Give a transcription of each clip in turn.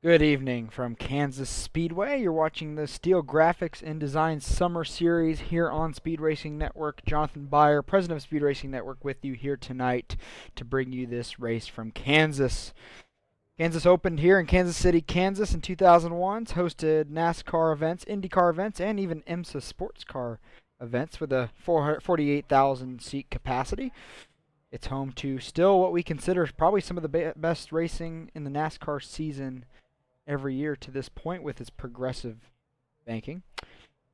Good evening from Kansas Speedway. You're watching the Steel Graphics and Design Summer Series here on Speed Racing Network. Jonathan Byer, president of Speed Racing Network, with you here tonight to bring you this race from Kansas. Kansas opened here in Kansas City, Kansas in 2001, hosted NASCAR events, IndyCar events, and even IMSA sports car events with a 48,000 seat capacity. It's home to still what we consider probably some of the best racing in the NASCAR season every year to this point with its progressive banking.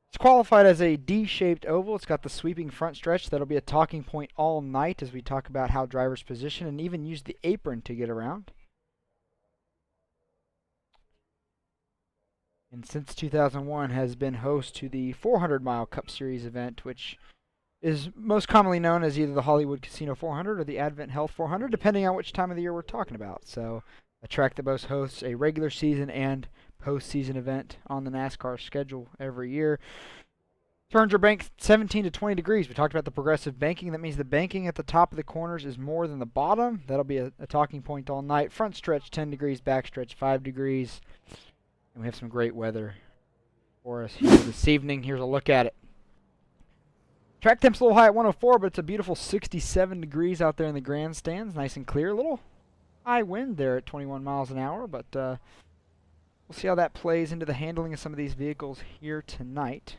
It's qualified as a D-shaped oval. It's got the sweeping front stretch. That'll be a talking point all night as we talk about how drivers position and even use the apron to get around. And since 2001 has been host to the 400-mile Cup Series event, which is most commonly known as either the Hollywood Casino 400 or the Advent Health 400, depending on which time of the year we're talking about. So a track that both hosts a regular season and postseason event on the NASCAR schedule every year. Turns are banked 17 to 20 degrees. We talked about the progressive banking. That means the banking at the top of the corners is more than the bottom. That'll be a talking point all night. Front stretch 10 degrees, back stretch 5 degrees. And we have some great weather for us here this evening. Here's a look at it. Track temp's a little high at 104, but it's a beautiful 67 degrees out there in the grandstands. Nice and clear. A little high wind there at 21 miles an hour, but we'll see how that plays into the handling of some of these vehicles here tonight.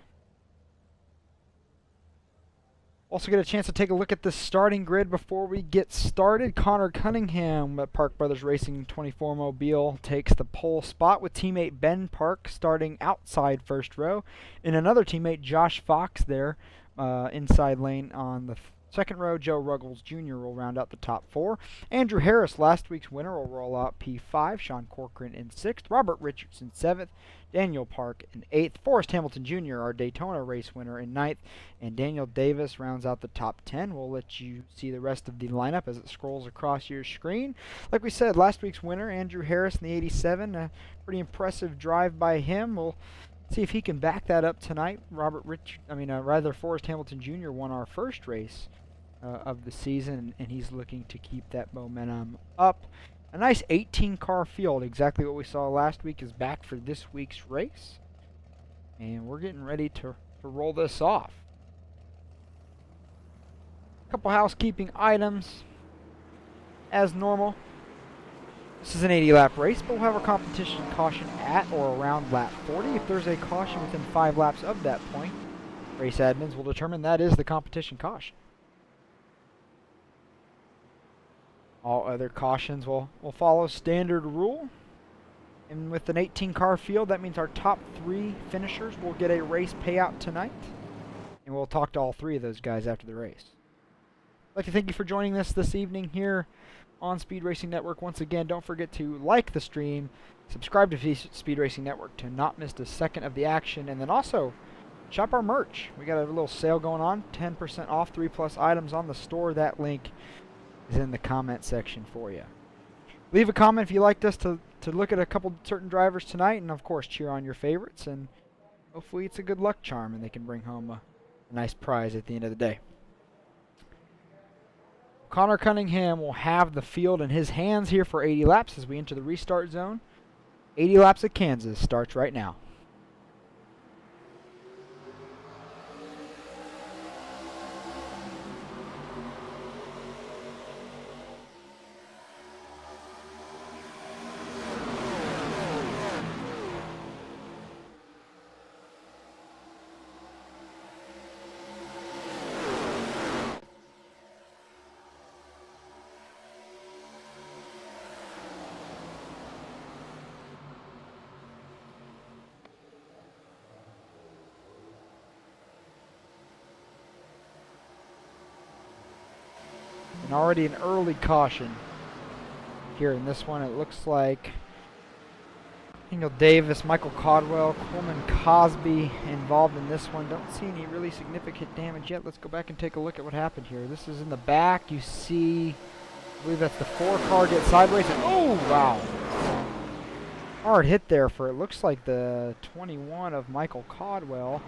Also get a chance to take a look at the starting grid before we get started. Connor Cunningham at Park Brothers Racing 24 Mobile takes the pole spot with teammate Ben Park starting outside first row. And another teammate, Josh Fox, there inside lane on the second row. Joe Ruggles Jr. will round out the top 4. Andrew Harris, last week's winner, will roll out P5. Sean Corcoran in 6th. Robert Richardson 7th. Daniel Park in 8th. Forrest Hamilton Jr., our Daytona race winner, in 9th. And Daniel Davis rounds out the top 10. We'll let you see the rest of the lineup as it scrolls across your screen. Like we said, last week's winner, Andrew Harris in the 87. A pretty impressive drive by him. We'll see if he can back that up tonight. Forrest Hamilton Jr. won our first race of the season, and he's looking to keep that momentum up. A nice 18-car field, exactly what we saw last week, is back for this week's race. And we're getting ready to roll this off. A couple housekeeping items. As normal, this is an 80-lap race, but we'll have our competition caution at or around lap 40. If there's a caution within 5 laps of that point, race admins will determine that is the competition caution. All other cautions will follow standard rule. And with an 18-car field, that means our top 3 finishers will get a race payout tonight. And we'll talk to all 3 of those guys after the race. I'd like to thank you for joining us this evening here on Speed Racing Network. Once again, don't forget to like the stream, subscribe to Speed Racing Network to not miss a second of the action, and then also shop our merch. We got a little sale going on, 10% off 3+ items on the store. That link is in the comment section for you. Leave a comment if you liked us to look at a couple certain drivers tonight, and of course cheer on your favorites, and hopefully it's a good luck charm and they can bring home a nice prize at the end of the day. Connor Cunningham will have the field in his hands here for 80 laps as we enter the restart zone. 80 laps at Kansas starts right now. And already an early caution here in this one. It looks like Daniel Davis, Michael Caldwell, Coleman Cosby involved in this one. Don't see any really significant damage yet. Let's go back and take a look at what happened here. This is in the back. You see, I believe that's the 4 car get sideways. And oh, wow. Hard hit there for it looks like the 21 of Michael Caldwell.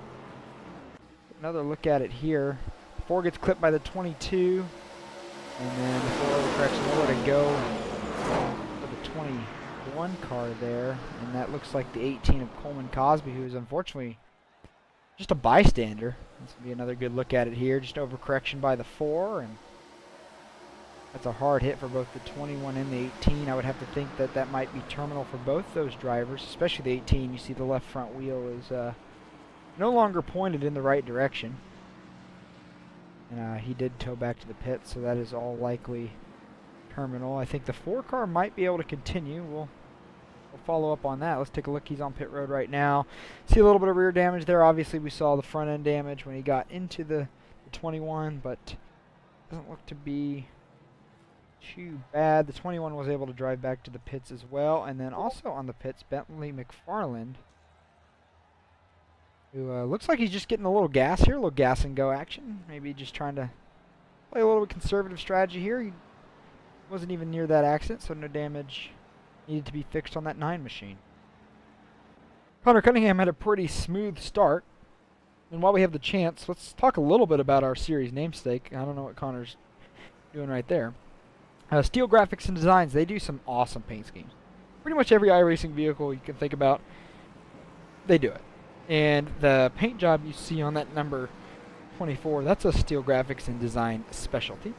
Another look at it here. 4 gets clipped by the 22. And then before the correction, nowhere to go for the 21 car there. And that looks like the 18 of Coleman Cosby, who is unfortunately just a bystander. This will be another good look at it here. Just overcorrection by the 4. And that's a hard hit for both the 21 and the 18. I would have to think that that might be terminal for both those drivers, especially the 18. You see the left front wheel is no longer pointed in the right direction. And he did tow back to the pit, so that is all likely terminal. I think the 4 car might be able to continue. We'll follow up on that. Let's take a look. He's on pit road right now. See a little bit of rear damage there. Obviously, we saw the front end damage when he got into the 21, but doesn't look to be too bad. The 21 was able to drive back to the pits as well. And then also on the pits, Bentley McFarland, who looks like he's just getting a little gas here, a little gas and go action. Maybe just trying to play a little bit conservative strategy here. He wasn't even near that accident, so no damage needed to be fixed on that 9 machine. Connor Cunningham had a pretty smooth start. And while we have the chance, let's talk a little bit about our series namesake. I don't know what Connor's doing right there. Steel Graphics and Designs, they do some awesome paint schemes. Pretty much every iRacing vehicle you can think about, they do it. And the paint job you see on that number 24, that's a Steel Graphics and Design specialty.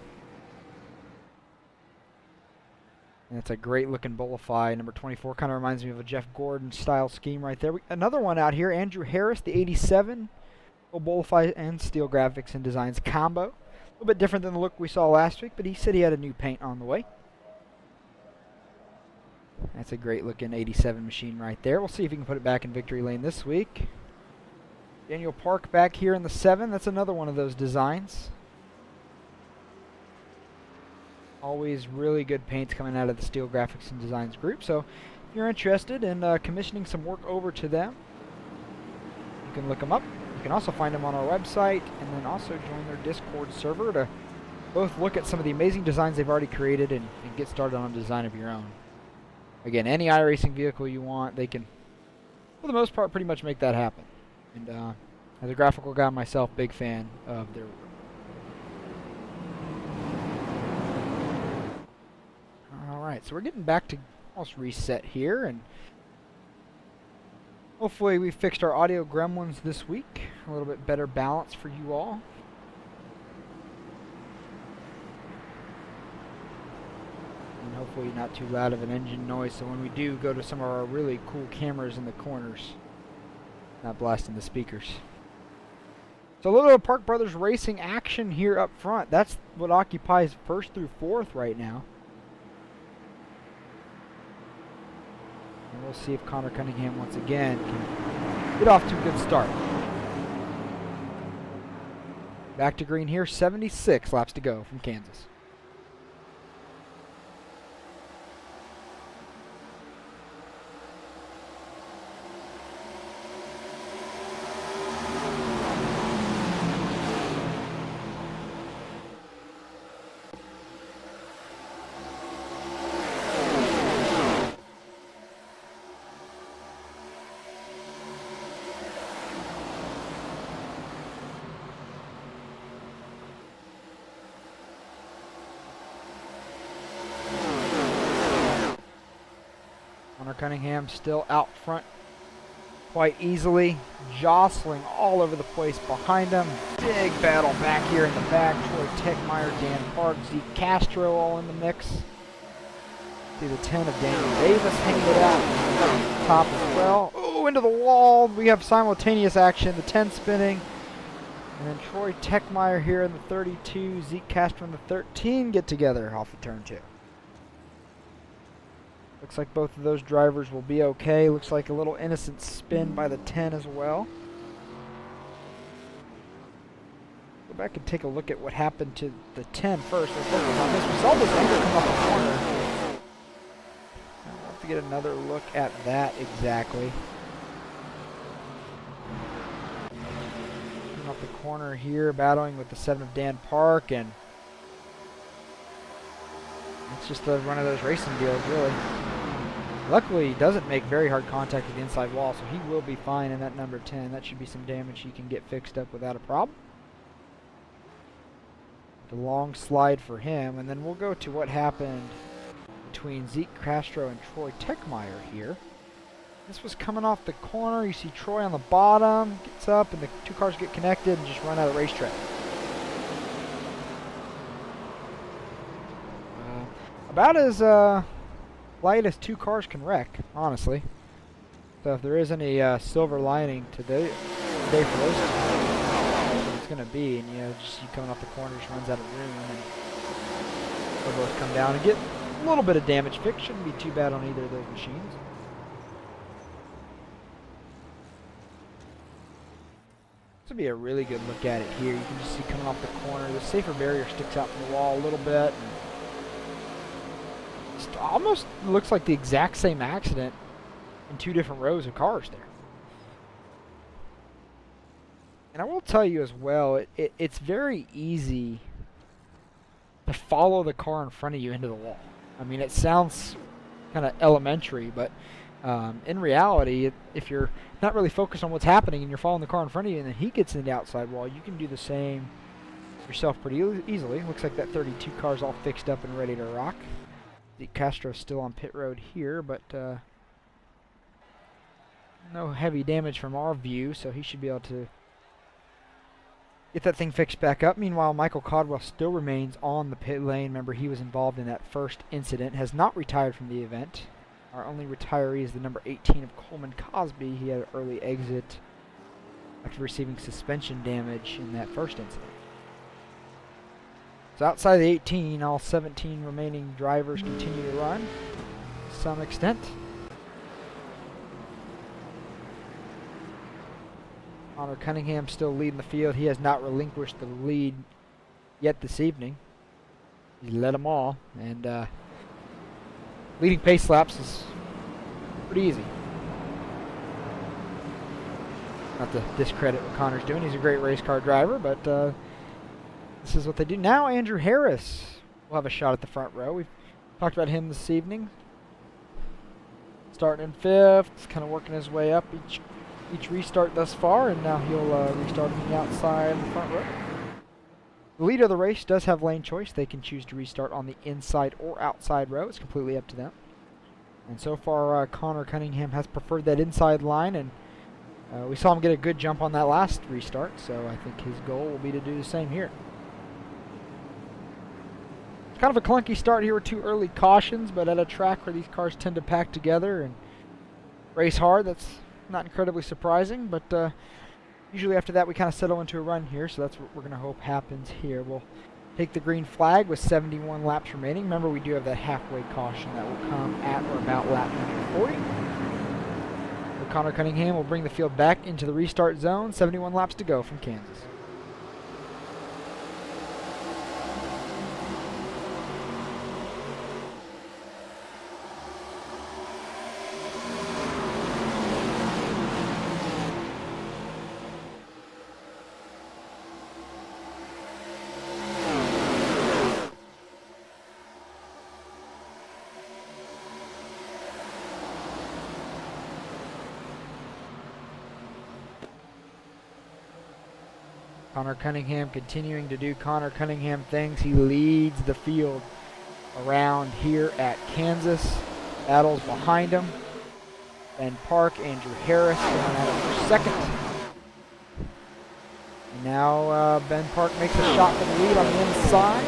And it's a great looking Bullify. Number 24 kind of reminds me of a Jeff Gordon style scheme right there. Another one out here, Andrew Harris, the 87. Bolify and Steel Graphics and Designs combo. A little bit different than the look we saw last week, but he said he had a new paint on the way. That's a great looking 87 machine right there. We'll see if he can put it back in victory lane this week. Daniel Park back here in the 7. That's another one of those designs. Always really good paints coming out of the Steel Graphics and Designs group. So if you're interested in commissioning some work over to them, you can look them up. You can also find them on our website, and then also join their Discord server to both look at some of the amazing designs they've already created and get started on a design of your own. Again, any iRacing vehicle you want, they can, for the most part, pretty much make that happen. And as a graphical guy myself, big fan of their work. Alright, so we're getting back to almost reset here, and hopefully we fixed our audio gremlins this week. A little bit better balance for you all. And hopefully not too loud of an engine noise, so when we do go to some of our really cool cameras in the corners, not blasting the speakers. So a little bit of Park Brothers Racing action here up front. That's what occupies 1st through 4th right now. And we'll see if Connor Cunningham once again can get off to a good start. Back to green here, 76 laps to go from Kansas. Cunningham still out front quite easily, jostling all over the place behind him. Big battle back here in the back. Troy Techmeyer, Dan Park, Zeke Castro all in the mix. See the 10 of Daniel Davis hanging it out top as well. Oh, into the wall. We have simultaneous action. The 10 spinning. And then Troy Techmeyer here in the 32. Zeke Castro in the 13 get together off of turn 2. Looks like both of those drivers will be okay. Looks like a little innocent spin by the 10 as well. Go back and take a look at what happened to the 10 first. We'll focus on this. We saw this anger come off the corner. I'll have to get another look at that exactly. Coming off the corner here, battling with the 7 of Dan Park, and it's just one of those racing deals, really. Luckily, he doesn't make very hard contact with the inside wall, so he will be fine in that number 10. That should be some damage he can get fixed up without a problem. The long slide for him, and then we'll go to what happened between Zeke Castro and Troy Techmeyer here. This was coming off the corner. You see Troy on the bottom, gets up, and the 2 cars get connected and just run out of the racetrack. About as light as 2 cars can wreck, honestly. So if there is any silver lining today for those two, it's going to be, and just you coming off the corner, just runs out of room, and they'll both come down and get a little bit of damage fixed. Shouldn't be too bad on either of those machines. This would be a really good look at it here. You can just see coming off the corner, the safer barrier sticks out from the wall a little bit. And almost looks like the exact same accident in 2 different rows of cars there. And I will tell you as well, it's very easy to follow the car in front of you into the wall. I mean, it sounds kind of elementary, but in reality, if you're not really focused on what's happening and you're following the car in front of you and then he gets in the outside wall, you can do the same yourself pretty easily. Looks like that 32 car's all fixed up and ready to rock. Zeke Castro's still on pit road here, but no heavy damage from our view, so he should be able to get that thing fixed back up. Meanwhile, Michael Codwell still remains on the pit lane. Remember, he was involved in that first incident, has not retired from the event. Our only retiree is the number 18 of Coleman Cosby. He had an early exit after receiving suspension damage in that first incident. So outside the 18, all 17 remaining drivers continue to run to some extent. Connor Cunningham still leading the field. He has not relinquished the lead yet this evening. He led them all, and leading pace laps is pretty easy. Not to discredit what Connor's doing. He's a great race car driver, but this is what they do. Now Andrew Harris will have a shot at the front row. We've talked about him this evening. Starting in 5th, kind of working his way up each restart thus far, and now he'll restart on the outside of the front row. The leader of the race does have lane choice. They can choose to restart on the inside or outside row. It's completely up to them. And so far, Connor Cunningham has preferred that inside line, and we saw him get a good jump on that last restart, so I think his goal will be to do the same here. It's kind of a clunky start here with 2 early cautions, but at a track where these cars tend to pack together and race hard, that's not incredibly surprising, but usually after that we kind of settle into a run here, so that's what we're going to hope happens here. We'll take the green flag with 71 laps remaining. Remember, we do have that halfway caution that will come at or about lap number 40. So Connor Cunningham will bring the field back into the restart zone. 71 laps to go from Kansas. Connor Cunningham continuing to do Connor Cunningham things. He leads the field around here at Kansas. Battles behind him. Ben Park, Andrew Harris going at it for second. And now Ben Park makes a shot for the lead on the inside.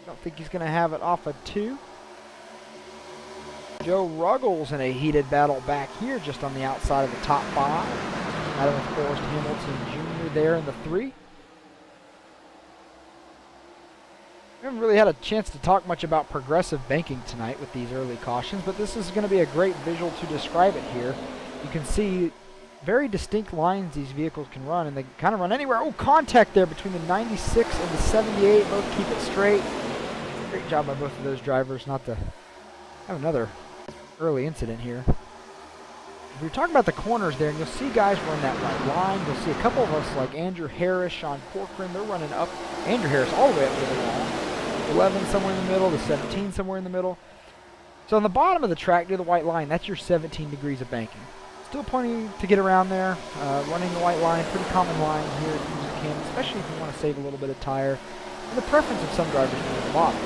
Don't think he's going to have it off of 2. Joe Ruggles in a heated battle back here just on the outside of the top 5. Battle with Forrest Hamilton Jr. there in the 3. We haven't really had a chance to talk much about progressive banking tonight with these early cautions, but this is going to be a great visual to describe it here. You can see very distinct lines these vehicles can run, and they kind of run anywhere. Oh, contact there between the 96 and the 78. Both keep it straight. Great job by both of those drivers not to have another early incident here. We were talking about the corners there, and you'll see guys run that right line. You'll see a couple of us like Andrew Harris, Sean Corcoran, they're running up. Andrew Harris all the way up to the wall. 11 somewhere in the middle, the 17 somewhere in the middle. So on the bottom of the track near the white line, that's your 17 degrees of banking. Still plenty to get around there. Running the white line, pretty common line here at Kansas, especially if you want to save a little bit of tire. And the preference of some drivers is the bottom.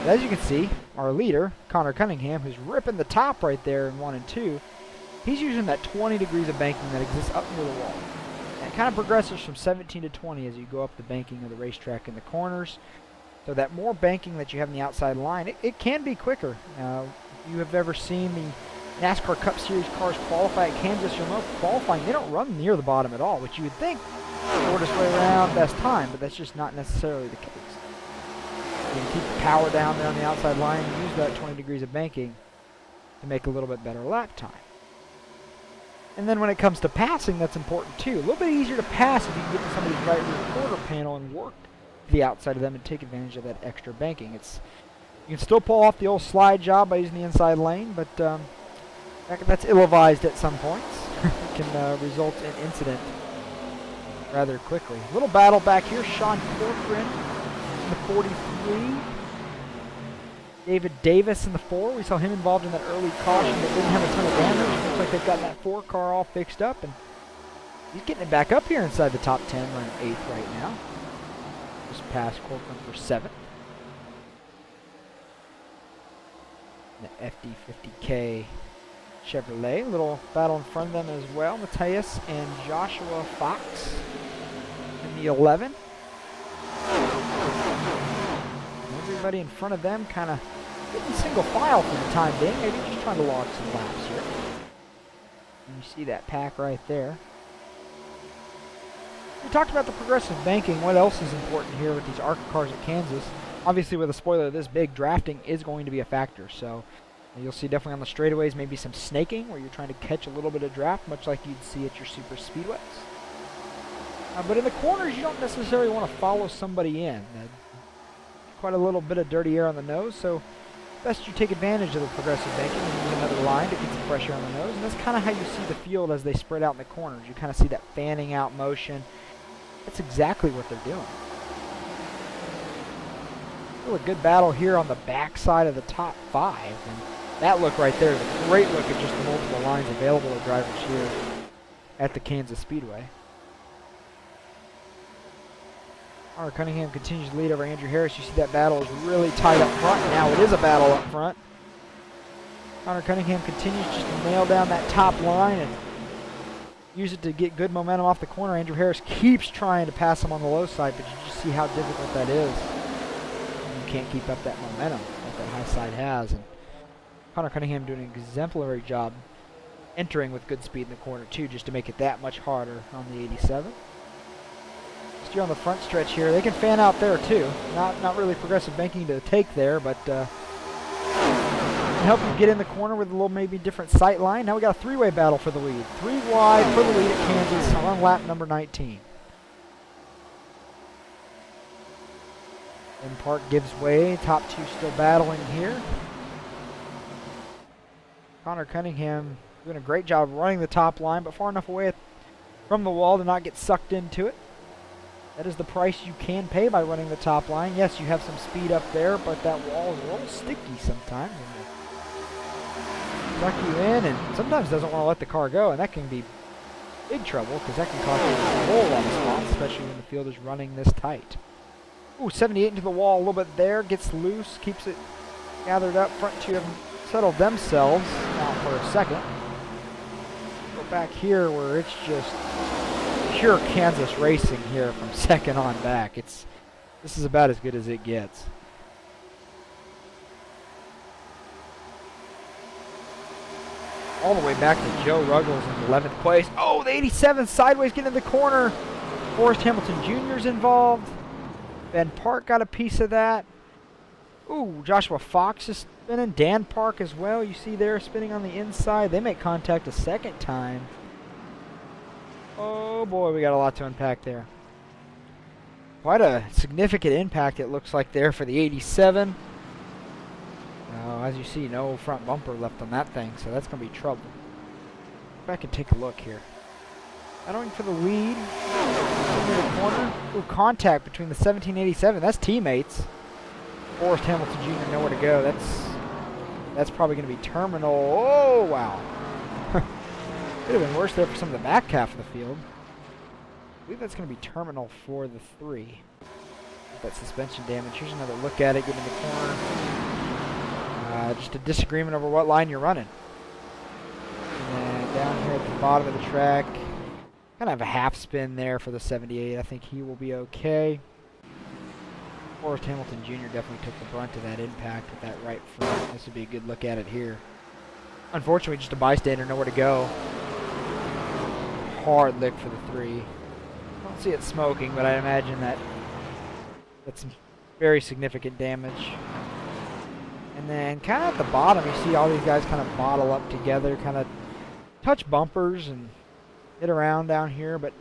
But as you can see, our leader, Connor Cunningham, who's ripping the top right there in 1 and 2, he's using that 20 degrees of banking that exists up near the wall. And it kind of progresses from 17 to 20 as you go up the banking of the racetrack in the corners. So that more banking that you have in the outside line, it can be quicker. If you have ever seen the NASCAR Cup Series cars qualify at Kansas, you'll know qualifying, they don't run near the bottom at all, which you would think shortest way around, best time, but that's just not necessarily the case. You can keep the power down there on the outside line and use that 20 degrees of banking to make a little bit better lap time. And then when it comes to passing, that's important too. A little bit easier to pass if you can get to somebody's right rear quarter panel and work to the outside of them and take advantage of that extra banking. You can still pull off the old slide job by using the inside lane, but that's ill-advised at some points. It can result in incident rather quickly. A little battle back here. Sean Corcoran in the 43. David Davis in the 4. We saw him involved in that early caution that didn't have a ton of damage. Looks like they've got that 4 car all fixed up, and he's getting it back up here inside the top 10, running 8th right now. Just past Corcoran for 7th. The FD50K Chevrolet. Little battle in front of them as well. Matthias and Joshua Fox in the 11. Everybody in front of them kind of getting single file for the time being. Maybe just trying to log some laps here. And you see that pack right there. We talked about the progressive banking. What else is important here with these ARCA cars at Kansas? Obviously, with a spoiler this big, drafting is going to be a factor. So you'll see definitely on the straightaways maybe some snaking where you're trying to catch a little bit of draft, much like you'd see at your super speedways. But in the corners, you don't necessarily want to follow somebody in. Quite a little bit of dirty air on the nose, so best you take advantage of the progressive banking and use another line to get some fresh air on the nose. And that's kind of how you see the field as they spread out in the corners. You kind of see that fanning out motion. That's exactly what they're doing. Still a good battle here on the back side of the top 5. And that look right there is a great look at just the multiple lines available to drivers here at the Kansas Speedway. Connor Cunningham continues to lead over Andrew Harris. You see that battle is really tight up front. Now it is a battle up front. Connor Cunningham continues just to nail down that top line and use it to get good momentum off the corner. Andrew Harris keeps trying to pass him on the low side, but you just see how difficult that is. You can't keep up that momentum that that high side has. And Connor Cunningham doing an exemplary job entering with good speed in the corner too, just to make it that much harder on the 87. Here on the front stretch here, they can fan out there too. Not really progressive banking to take there, but can help you get in the corner with a little maybe different sight line. Now we got a three-way battle for the lead. 3 wide for the lead at Kansas on lap number 19. And Park gives way. Top 2 still battling here. Connor Cunningham doing a great job running the top line, but far enough away from the wall to not get sucked into it. That is the price you can pay by running the top line. Yes, you have some speed up there, but that wall is a little sticky sometimes. And suck you in, and sometimes doesn't want to let the car go, and that can be big trouble because that can cost you a whole lot of spots, especially when the field is running this tight. Ooh, 78 into the wall a little bit there, gets loose, keeps it gathered up. Front 2 haven't settled themselves out for a second. Go back here where it's just pure Kansas racing here from second on back. This is about as good as it gets. All the way back to Joe Ruggles in 11th place. Oh, the 87 sideways getting in the corner. Forrest Hamilton Jr. is involved. Ben Park got a piece of that. Ooh, Joshua Fox is spinning. Dan Park as well. You see there spinning on the inside. They make contact a second time. Oh boy, we got a lot to unpack there. Quite a significant impact it looks like there for the 87. As you see, no front bumper left on that thing, so that's going to be trouble. Go back and take a look here. Battling for the lead. Into the corner. Ooh, contact between the 1787. That's teammates. Forrest Hamilton Jr. nowhere to go. That's probably going to be terminal. Oh, wow. Could have been worse there for some of the back half of the field. I believe that's going to be terminal for the 3. That suspension damage. Here's another look at it. Get in the corner. Just a disagreement over what line you're running. And down here at the bottom of the track, kind of a half spin there for the 78. I think he will be okay. Forrest Hamilton Jr. definitely took the brunt of that impact with that right front. This would be a good look at it here. Unfortunately, just a bystander, nowhere to go. Hard lick for the 3. Don't see it smoking, but I imagine that's some very significant damage. And then kind of at the bottom, you see all these guys kind of bottle up together, kind of touch bumpers and hit around down here, but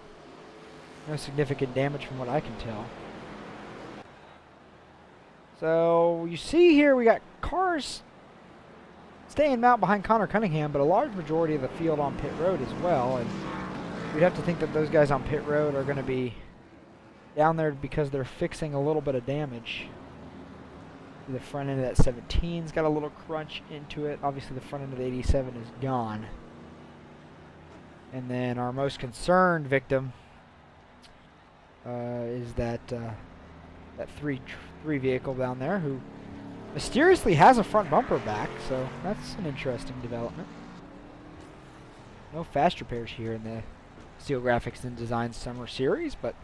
no significant damage from what I can tell. So you see here we got cars staying out behind Connor Cunningham, but a large majority of the field on pit road as well. And we'd have to think that those guys on pit road are going to be down there because they're fixing a little bit of damage. The front end of that 17's got a little crunch into it. Obviously the front end of the 87 is gone. And then our most concerned victim is that three vehicle down there who mysteriously has a front bumper back, so that's an interesting development. No fast repairs here in the Steel Graphics and Design Summer Series, but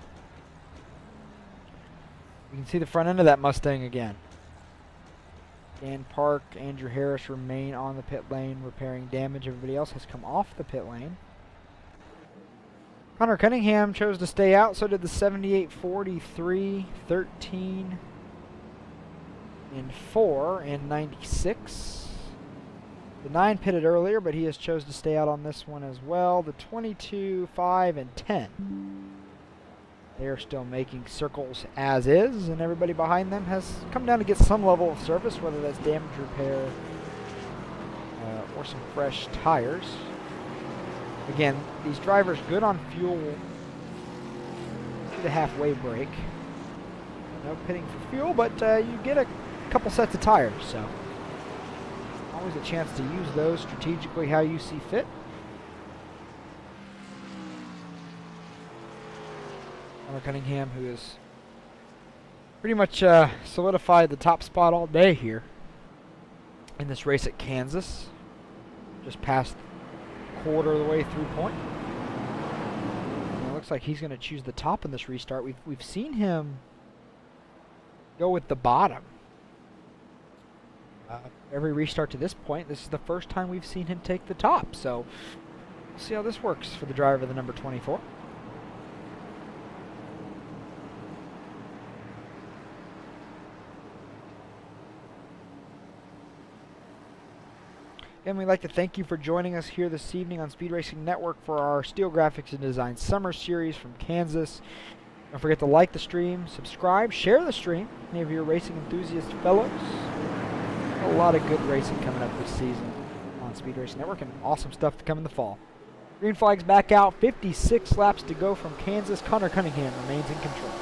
you can see the front end of that Mustang again. Dan Park, Andrew Harris remain on the pit lane repairing damage. Everybody else has come off the pit lane. Connor Cunningham chose to stay out, so did the 78, 43, 13, and 4, and 96. The 9 pitted earlier, but he has chose to stay out on this one as well. The 22, 5, and 10. They are still making circles as is, and everybody behind them has come down to get some level of service, whether that's damage repair or some fresh tires. Again, these drivers good on fuel to the halfway break. No pitting for fuel, but you get a couple sets of tires, so always a chance to use those strategically how you see fit. Connor Cunningham, who has pretty much solidified the top spot all day here in this race at Kansas. Just past quarter of the way through point. And it looks like he's going to choose the top in this restart. We've seen him go with the bottom. Every restart to this point, this is the first time we've seen him take the top. So we'll see how this works for the driver of the number 24. Again, we'd like to thank you for joining us here this evening on Speed Racing Network for our Steel Graphics and Design Summer Series from Kansas. Don't forget to like the stream, subscribe, share the stream, any of your racing enthusiast fellows. A lot of good racing coming up this season on Speed Racing Network, and awesome stuff to come in the fall. Green flag's back out, 56 laps to go from Kansas. Connor Cunningham remains in control.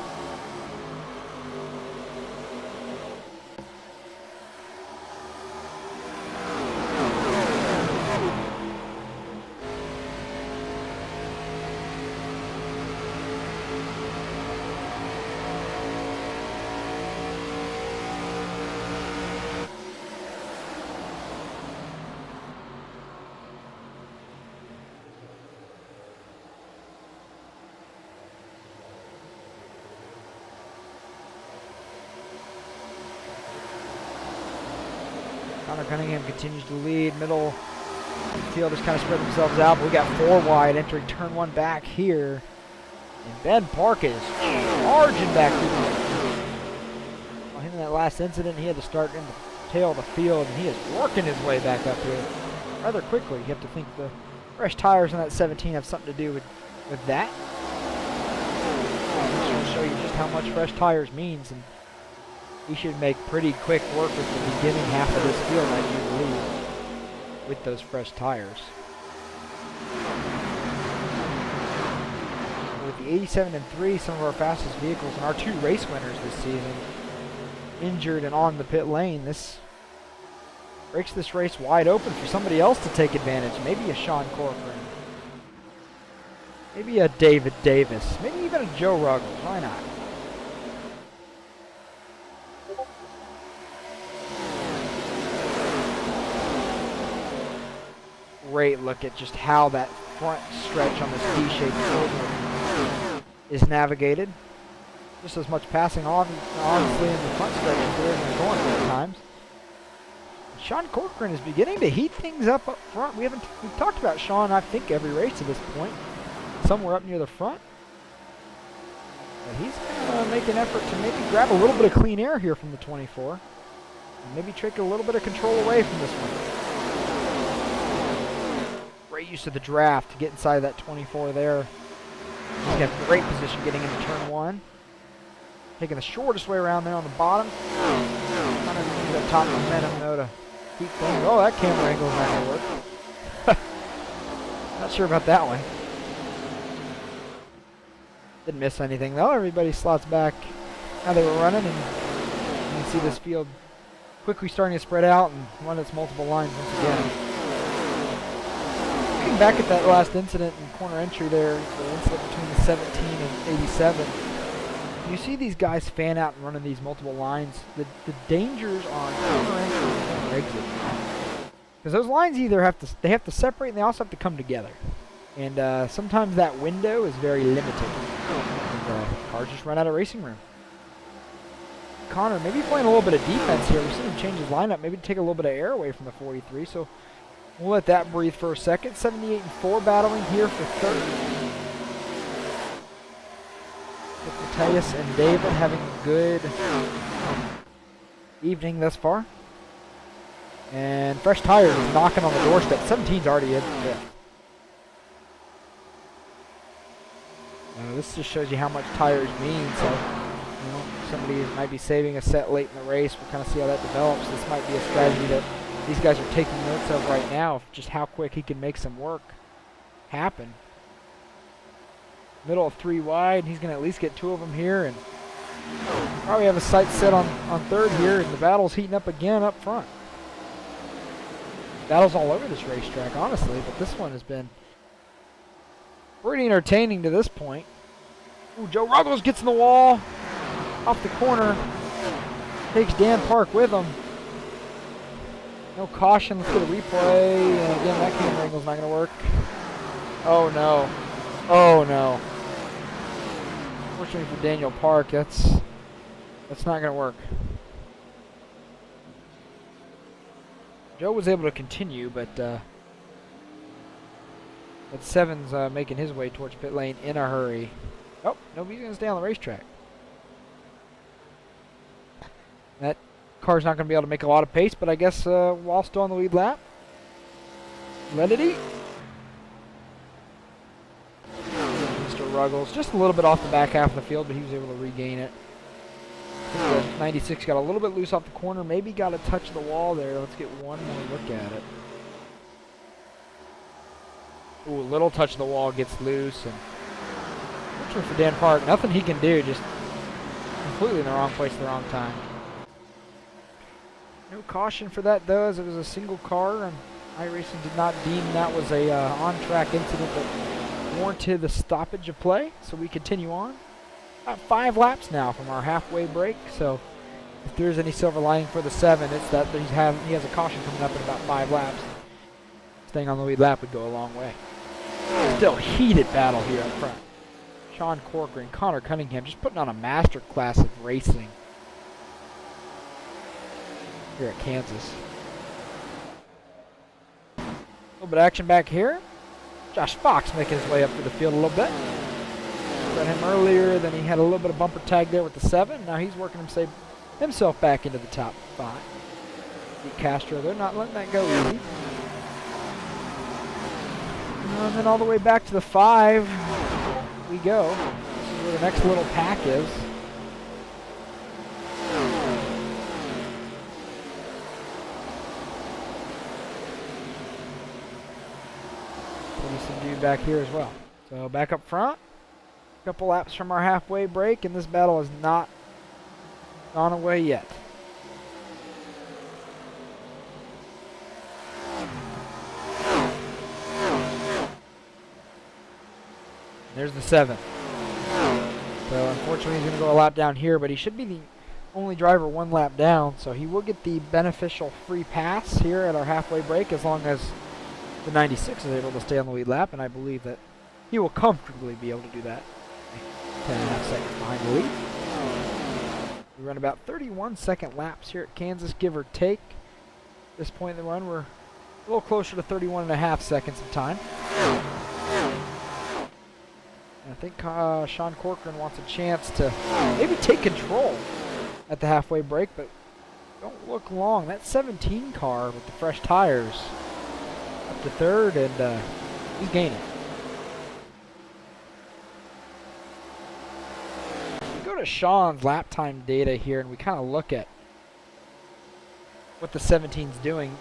Connor Cunningham continues to lead. Middle fielders kind of spread themselves out, but we got 4 wide entering turn 1 back here. And Ben Park is charging back through. Well, him in that last incident, he had to start in the tail of the field, and he is working his way back up here rather quickly. You have to think the fresh tires on that 17 have something to do with that. I'm just going to show you just how much fresh tires means, and he should make pretty quick work with the beginning half of this field, I do believe, with those fresh tires. With the 87 and 3, some of our fastest vehicles and our 2 race winners this season injured and on the pit lane, this breaks this race wide open for somebody else to take advantage. Maybe a Sean Corcoran, maybe a David Davis, maybe even a Joe Ruggles. Why not? Great look at just how that front stretch on this D-shaped shoulder is navigated. Just as much passing on, honestly, in the front stretch as there is in the corner at times. Sean Corcoran is beginning to heat things up front. We've talked about Sean, I think, every race to this point, somewhere up near the front. But he's going to make an effort to maybe grab a little bit of clean air here from the 24. And maybe take a little bit of control away from this one. Great use of the draft to get inside of that 24 there. He's got great position getting into turn 1. Taking the shortest way around there on the bottom. Kind of use that top momentum though to keep things. Oh, that camera angle is not going to work. Not sure about that one. Didn't miss anything though. Everybody slots back how they were running, and you can see this field quickly starting to spread out and run its multiple lines once again. Looking back at that last incident in corner entry there, the incident between the 17 and 87, you see these guys fan out and running these multiple lines. The dangers on corner entry and corner exit, because those lines either have to separate, and they also have to come together. And sometimes that window is very limited. And cars just run out of racing room. Connor maybe playing a little bit of defense here. We've seen him change his lineup, maybe to take a little bit of air away from the 43. So we'll let that breathe for a second. 78 and 4 battling here for third. Mateus and David having a good evening thus far. And Fresh Tires is knocking on the doorstep. 17's already in fifth. This just shows you how much tires mean. So, you know, somebody might be saving a set late in the race. We'll kind of see how that develops. This might be a strategy that these guys are taking notes of right now, of just how quick he can make some work happen. Middle of 3 wide. He's going to at least get 2 of them here, and probably have a sight set on third here, and the battle's heating up again up front. Battles all over this racetrack, honestly, but this one has been pretty entertaining to this point. Ooh, Joe Ruggles gets in the wall, off the corner, takes Dan Park with him. No caution. Let's get a replay. And again, that camera angle's not going to work. Oh no. Oh no. Fortunately for Daniel Park, that's not going to work. Joe was able to continue, but Seven's making his way towards pit lane in a hurry. Oh, nobody's going to stay on the racetrack. That car's not going to be able to make a lot of pace, but I guess while still on the lead lap, let it eat. Mr. Ruggles, just a little bit off the back half of the field, but he was able to regain it. I think the 96 got a little bit loose off the corner, maybe got a touch of the wall there. Let's get one more look at it. Ooh, a little touch of the wall, gets loose, and fortunately for Dan Park, nothing he can do, just completely in the wrong place at the wrong time. No caution for that though, as it was a single car, and iRacing did not deem that was a on-track incident that warranted the stoppage of play, so we continue on. About 5 laps now from our halfway break, so if there's any silver lining for the 7, it's that he has a caution coming up in about 5 laps. Staying on the lead lap would go a long way. Still heated battle here up front. Sean Corcoran, Connor Cunningham just putting on a master class of racing here at Kansas. A little bit of action back here. Josh Fox making his way up through the field a little bit. Got him earlier, then he had a little bit of bumper tag there with the 7. Now he's working himself back into the top 5. Pete Castro, they're not letting that go easy. And then all the way back to the 5 we go. This is where the next little pack is. There's some dude back here as well. So back up front. A couple laps from our halfway break, and this battle has not gone away yet. There's the 7. So unfortunately he's going to go a lap down here, but he should be the only driver 1 lap down, so he will get the beneficial free pass here at our halfway break as long as the 96 is able to stay on the lead lap, and I believe that he will comfortably be able to do that. 10.5 seconds behind the lead. We run about 31-second laps here at Kansas, give or take. At this point in the run, we're a little closer to 31.5 seconds of time. I think Sean Corcoran wants a chance to maybe take control at the halfway break, but don't look long. That 17 car with the fresh tires up to third, and he's gaining. We go to Sean's lap time data here, and we kind of look at what the 17's doing.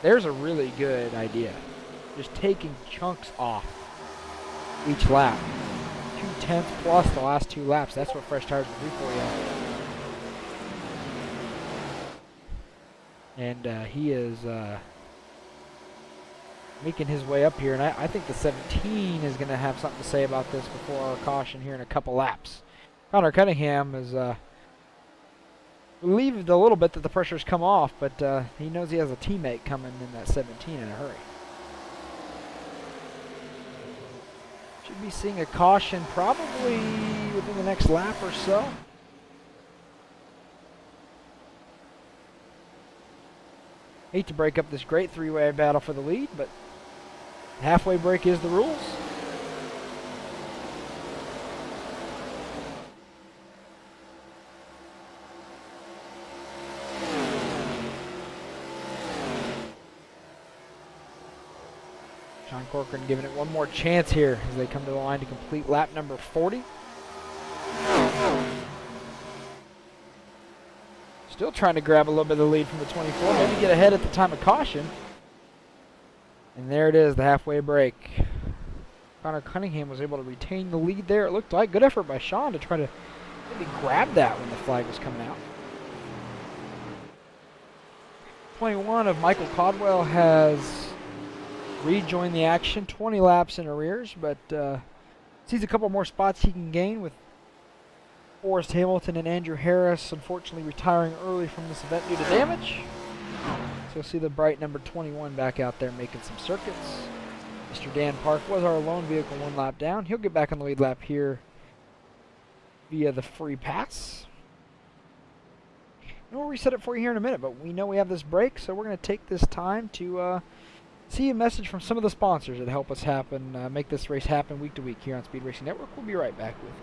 There's a really good idea. Just taking chunks off each lap. 2/10 plus the last 2 laps. That's what fresh tires will do for you. And he is making his way up here, and I think the 17 is going to have something to say about this before our caution here in a couple laps. Connor Cunningham is relieved a little bit that the pressure's come off, but he knows he has a teammate coming in that 17 in a hurry. Should be seeing a caution probably within the next lap or so. Hate to break up this great 3-way battle for the lead, but halfway break is the rules. Sean Corcoran giving it one more chance here as they come to the line to complete lap number 40. Still trying to grab a little bit of the lead from the 24, maybe get ahead at the time of caution. And there it is, the halfway break. Connor Cunningham was able to retain the lead there, it looked like. Good effort by Sean to try to maybe grab that when the flag was coming out. 21 of Michael Caldwell has rejoined the action, 20 laps in arrears, but sees a couple more spots he can gain with Forrest Hamilton and Andrew Harris unfortunately retiring early from this event due to damage. So you'll see the bright number 21 back out there making some circuits. Mr. Dan Park was our lone vehicle one lap down. He'll get back on the lead lap here via the free pass. And we'll reset it for you here in a minute, but we know we have this break, so we're going to take this time to see a message from some of the sponsors that help us make this race happen week to week here on Speed Racing Network. We'll be right back with you.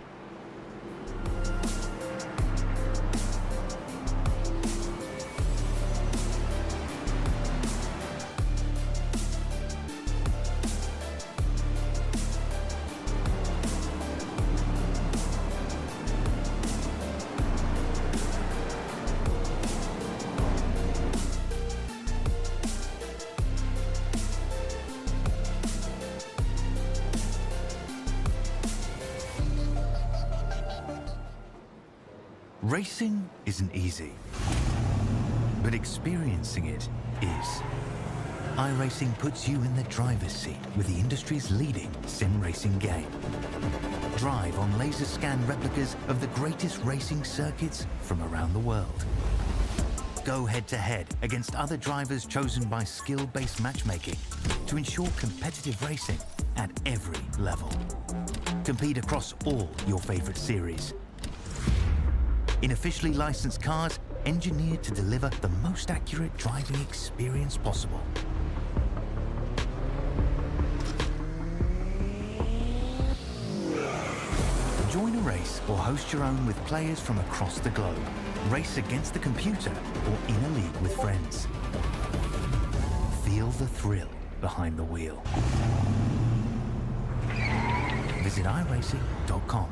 Racing isn't easy, but experiencing it is. iRacing puts you in the driver's seat with the industry's leading sim racing game. Drive on laser scan replicas of the greatest racing circuits from around the world. Go head-to-head against other drivers chosen by skill-based matchmaking to ensure competitive racing at every level. Compete across all your favorite series. In officially licensed cars, engineered to deliver the most accurate driving experience possible. Join a race or host your own with players from across the globe. Race against the computer or in a league with friends. Feel the thrill behind the wheel. Visit iRacing.com.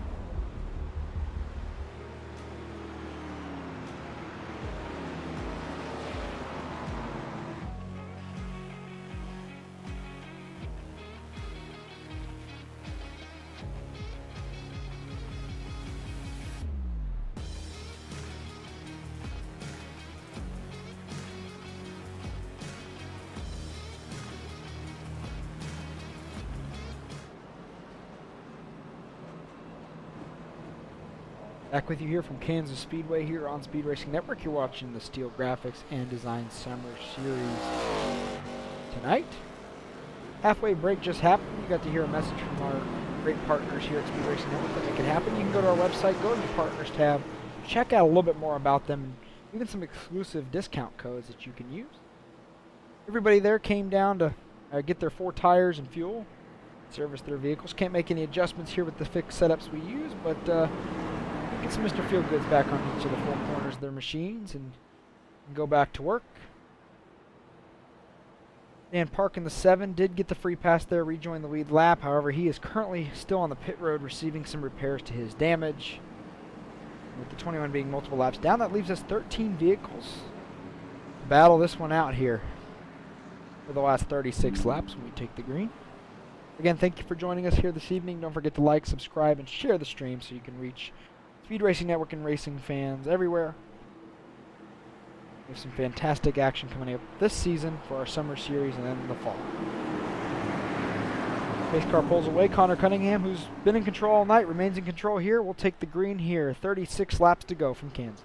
Back with you here from Kansas Speedway here on Speed Racing Network. You're watching the Steel Graphics and Design Summer Series tonight. Halfway break just happened. You got to hear a message from our great partners here at Speed Racing Network that make it happen. You can go to our website, go to the Partners tab, check out a little bit more about them, and even some exclusive discount codes that you can use. Everybody there came down to get their 4 tires and fuel, service their vehicles. Can't make any adjustments here with the fixed setups we use, but get some Mr. Feelgoods back on each of the 4 corners of their machines and go back to work. Dan Park in the 7 did get the free pass there, rejoin the lead lap. However, he is currently still on the pit road receiving some repairs to his damage. With the 21 being multiple laps down, that leaves us 13 vehicles to battle this one out here for the last 36 laps when we take the green. Again, thank you for joining us here this evening. Don't forget to like, subscribe, and share the stream so you can reach Speed Racing Network and racing fans everywhere. We have some fantastic action coming up this season for our summer series and then in the fall. Pace car pulls away. Connor Cunningham, who's been in control all night, remains in control here. We'll take the green here. 36 laps to go from Kansas.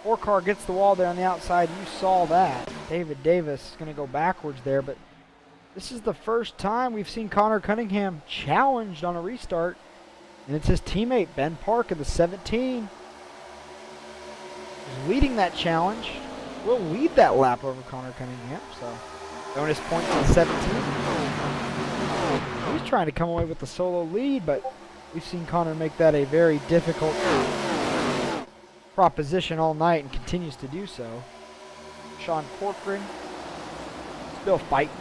4 car gets the wall there on the outside. You saw that. David Davis is going to go backwards there, but this is the first time we've seen Connor Cunningham challenged on a restart, and it's his teammate Ben Park in the 17. He's leading that challenge. Will lead that lap over Connor Cunningham, so bonus points on 17. He's trying to come away with the solo lead, but we've seen Connor make that a very difficult proposition all night and continues to do so. Sean Corcoran still fighting.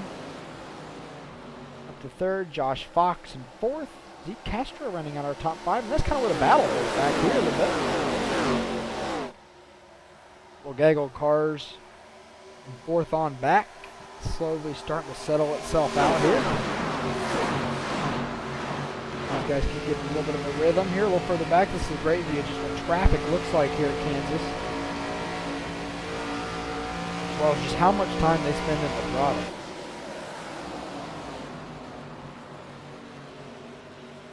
Up to third, Josh Fox in fourth. Zeke Castro running on our top 5, and that's kind of where the battle is back here a little bit. Little gaggle cars in fourth on back. Slowly starting to settle itself out here. These guys can get a little bit of a rhythm here. A little further back, this is a great view, just what traffic looks like here at Kansas. As well as just how much time they spend in the throttle.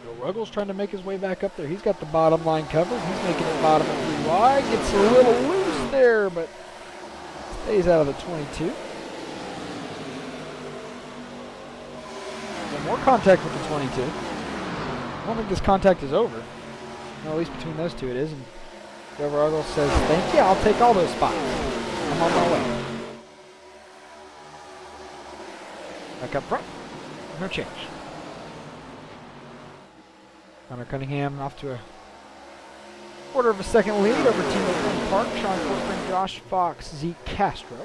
Joe Ruggles trying to make his way back up there. He's got the bottom line covered. He's making it bottom of 3 wide. Gets a little loose there, but stays out of the 22. More contact with the 22. I don't think this contact is over. No, at least between those two it is. And Joe Ruggles says, thank you, I'll take all those spots. I'm on my way. Back up front. No change. Connor Cunningham off to a quarter of a second lead over teammate Ben Park, Sean Corcoran, Josh Fox, Zeke Castro.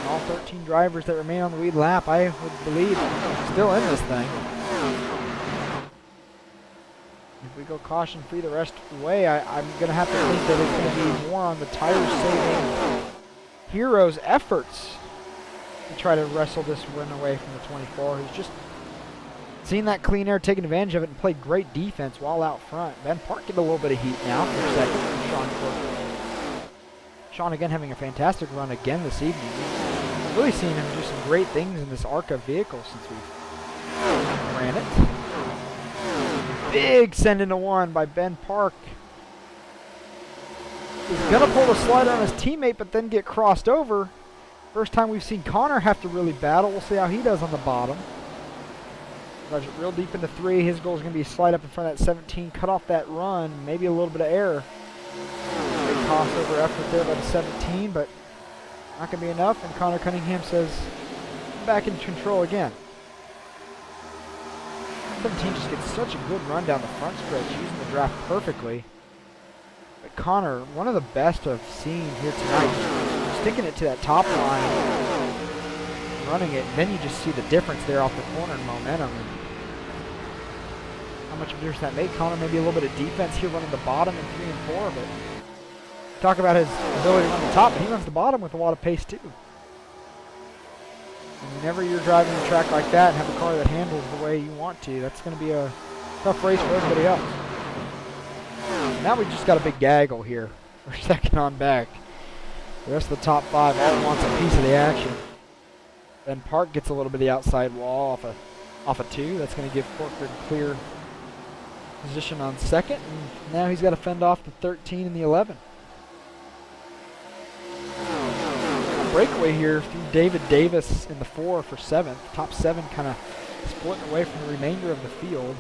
All 13 drivers that remain on the lead lap, I would believe, still in this thing. If we go caution-free the rest of the way, I'm going to have to think that it's going to be more on the tire-saving heroes' efforts to try to wrestle this win away from the 24, who's just seen that clean air, taking advantage of it, and played great defense while out front. Ben Park getting a little bit of heat now for a second from Sean Corcoran. Sean again having a fantastic run again this evening. We've really seen him do some great things in this ARCA vehicle since we ran it. Big send into 1 by Ben Park. He's going to pull the slider on his teammate, but then get crossed over. First time we've seen Connor have to really battle. We'll see how he does on the bottom. Drives it real deep into 3. His goal is going to be slide up in front of that 17, cut off that run, maybe a little bit of air. Big crossover effort there by the 17, but not going to be enough, and Connor Cunningham says, I'm back in control again. 17 just gets such a good run down the front stretch, using the draft perfectly. But Connor, one of the best I've seen here tonight, sticking it to that top line, running it, and then you just see the difference there off the corner in momentum. And how much of a difference that made. Connor maybe a little bit of defense here running the bottom in 3 and 4, but talk about his ability to run the top, but he runs the bottom with a lot of pace too. And whenever you're driving a track like that and have a car that handles the way you want to, that's going to be a tough race for everybody else. Now we just got a big gaggle here for second on back. The rest of the top 5 all wants a piece of the action. Then Park gets a little bit of the outside wall off a 2. That's going to give Corcoran clear position on second, and now he's got to fend off the 13 and the 11. Breakaway here through David Davis in the 4 for 7th. Top 7 kind of splitting away from the remainder of the field.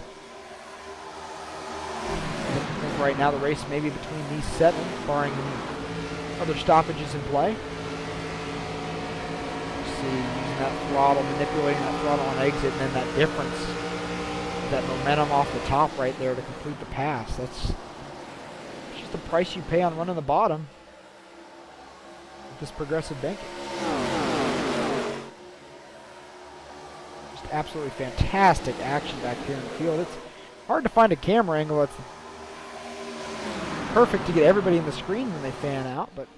I think right now the race may be between these 7, barring any other stoppages in play. See, using that throttle, manipulating that throttle on exit, and then that difference, that momentum off the top right there to complete the pass. That's just the price you pay on running the bottom. This progressive banking. Just absolutely fantastic action back here in the field. It's hard to find a camera angle that's perfect to get everybody in the screen when they fan out, but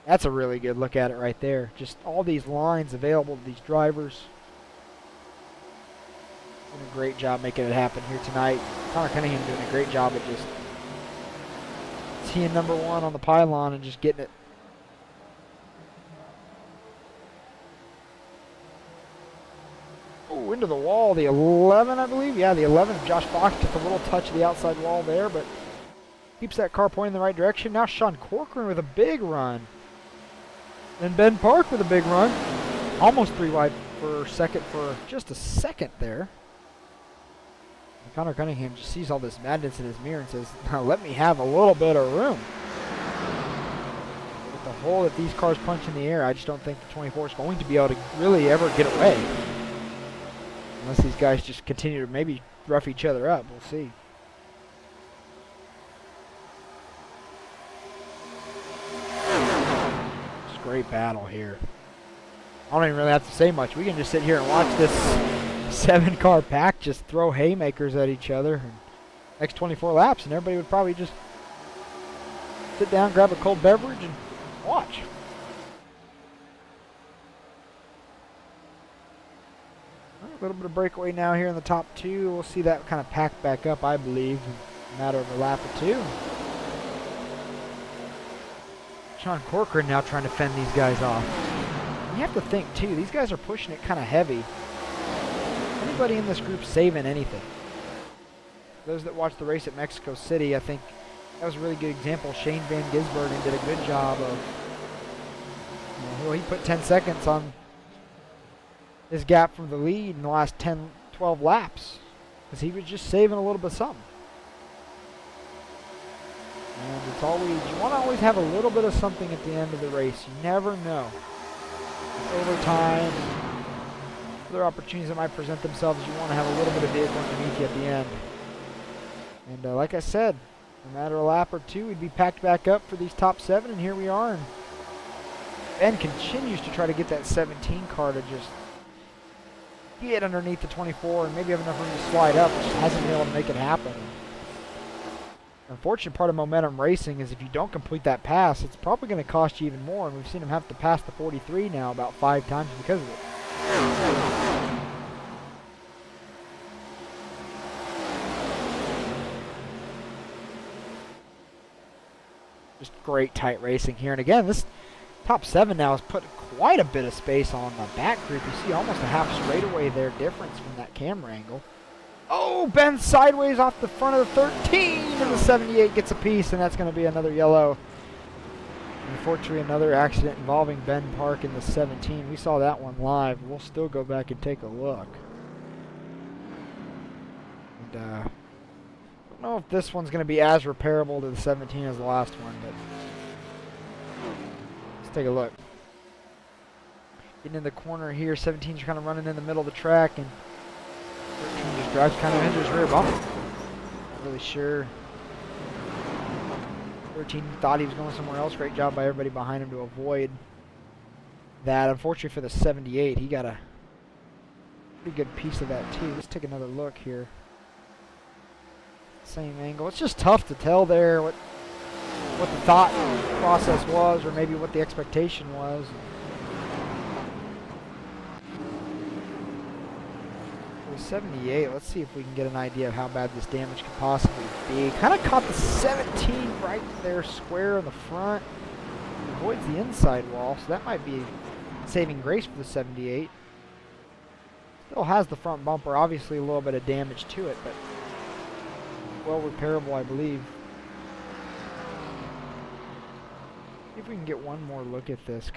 that's a really good look at it right there. Just all these lines available to these drivers. Doing a great job making it happen here tonight. Connor Cunningham doing a great job at just seeing number 1 on the pylon and just getting it. Oh, into the wall, the 11, I believe. Yeah, the 11 of Josh Fox took a little touch of the outside wall there, but Keeps that car pointing in the right direction. Now Sean Corcoran with a big run. And Ben Park with a big run. Almost 3 wide for second for just a second there. And Connor Cunningham just sees all this madness in his mirror and says, now let me have a little bit of room. With the hole that these cars punch in the air, I just don't think the 24 is going to be able to really ever get away. Unless these guys just continue to maybe rough each other up. We'll see. It's a great battle here. I don't even really have to say much. We can just sit here and watch this 7-car pack just throw haymakers at each other. And next 24 laps, and everybody would probably just sit down, grab a cold beverage, and watch. A little bit of breakaway now here in the top 2. We'll see that kind of pack back up, I believe, in a matter of a lap or 2. Sean Corcoran now trying to fend these guys off. You have to think, too, these guys are pushing it kind of heavy. Anybody in this group saving anything? Those that watched the race at Mexico City, I think that was a really good example. Shane Van Gisbergen did a good job of, well, he put 10 seconds on his gap from the lead in the last 10, 12 laps. Because he was just saving a little bit of something. And it's always, you want to always have a little bit of something at the end of the race. You never know. Overtime, other opportunities that might present themselves, you want to have a little bit of vehicle underneath you at the end. And like I said, no matter a lap or 2, we'd be packed back up for these top 7, and here we are. And Ben continues to try to get that 17 car to just get underneath the 24 and maybe have enough room to slide up, which hasn't been able to make it happen. The unfortunate part of momentum racing is if you don't complete that pass, it's probably going to cost you even more, and we've seen him have to pass the 43 now about 5 times because of it. Just great tight racing here, and again, this top 7 now has put quite a bit of space on the back group. You see almost a half straightaway there difference from that camera angle. Oh, Ben sideways off the front of the 13, and the 78 gets a piece, and that's going to be another yellow. Unfortunately, another accident involving Ben Park in the 17. We saw that one live. We'll still go back and take a look. And I don't know if this one's going to be as repairable to the 17 as the last one, but let's take a look. Getting in the corner here, 17's kind of running in the middle of the track, and 13 just drives kind of into his rear bumper. Not really sure. 13 thought he was going somewhere else. Great job by everybody behind him to avoid that. Unfortunately for the 78, he got a pretty good piece of that too. Let's take another look here. Same angle. It's just tough to tell there what the thought process was, or maybe what the expectation was. For the 78, let's see if we can get an idea of how bad this damage could possibly be. Kind of caught the 17 right there square in the front. Avoids the inside wall, so that might be saving grace for the 78. Still has the front bumper, obviously a little bit of damage to it, but well repairable, I believe. See if we can get one more look at this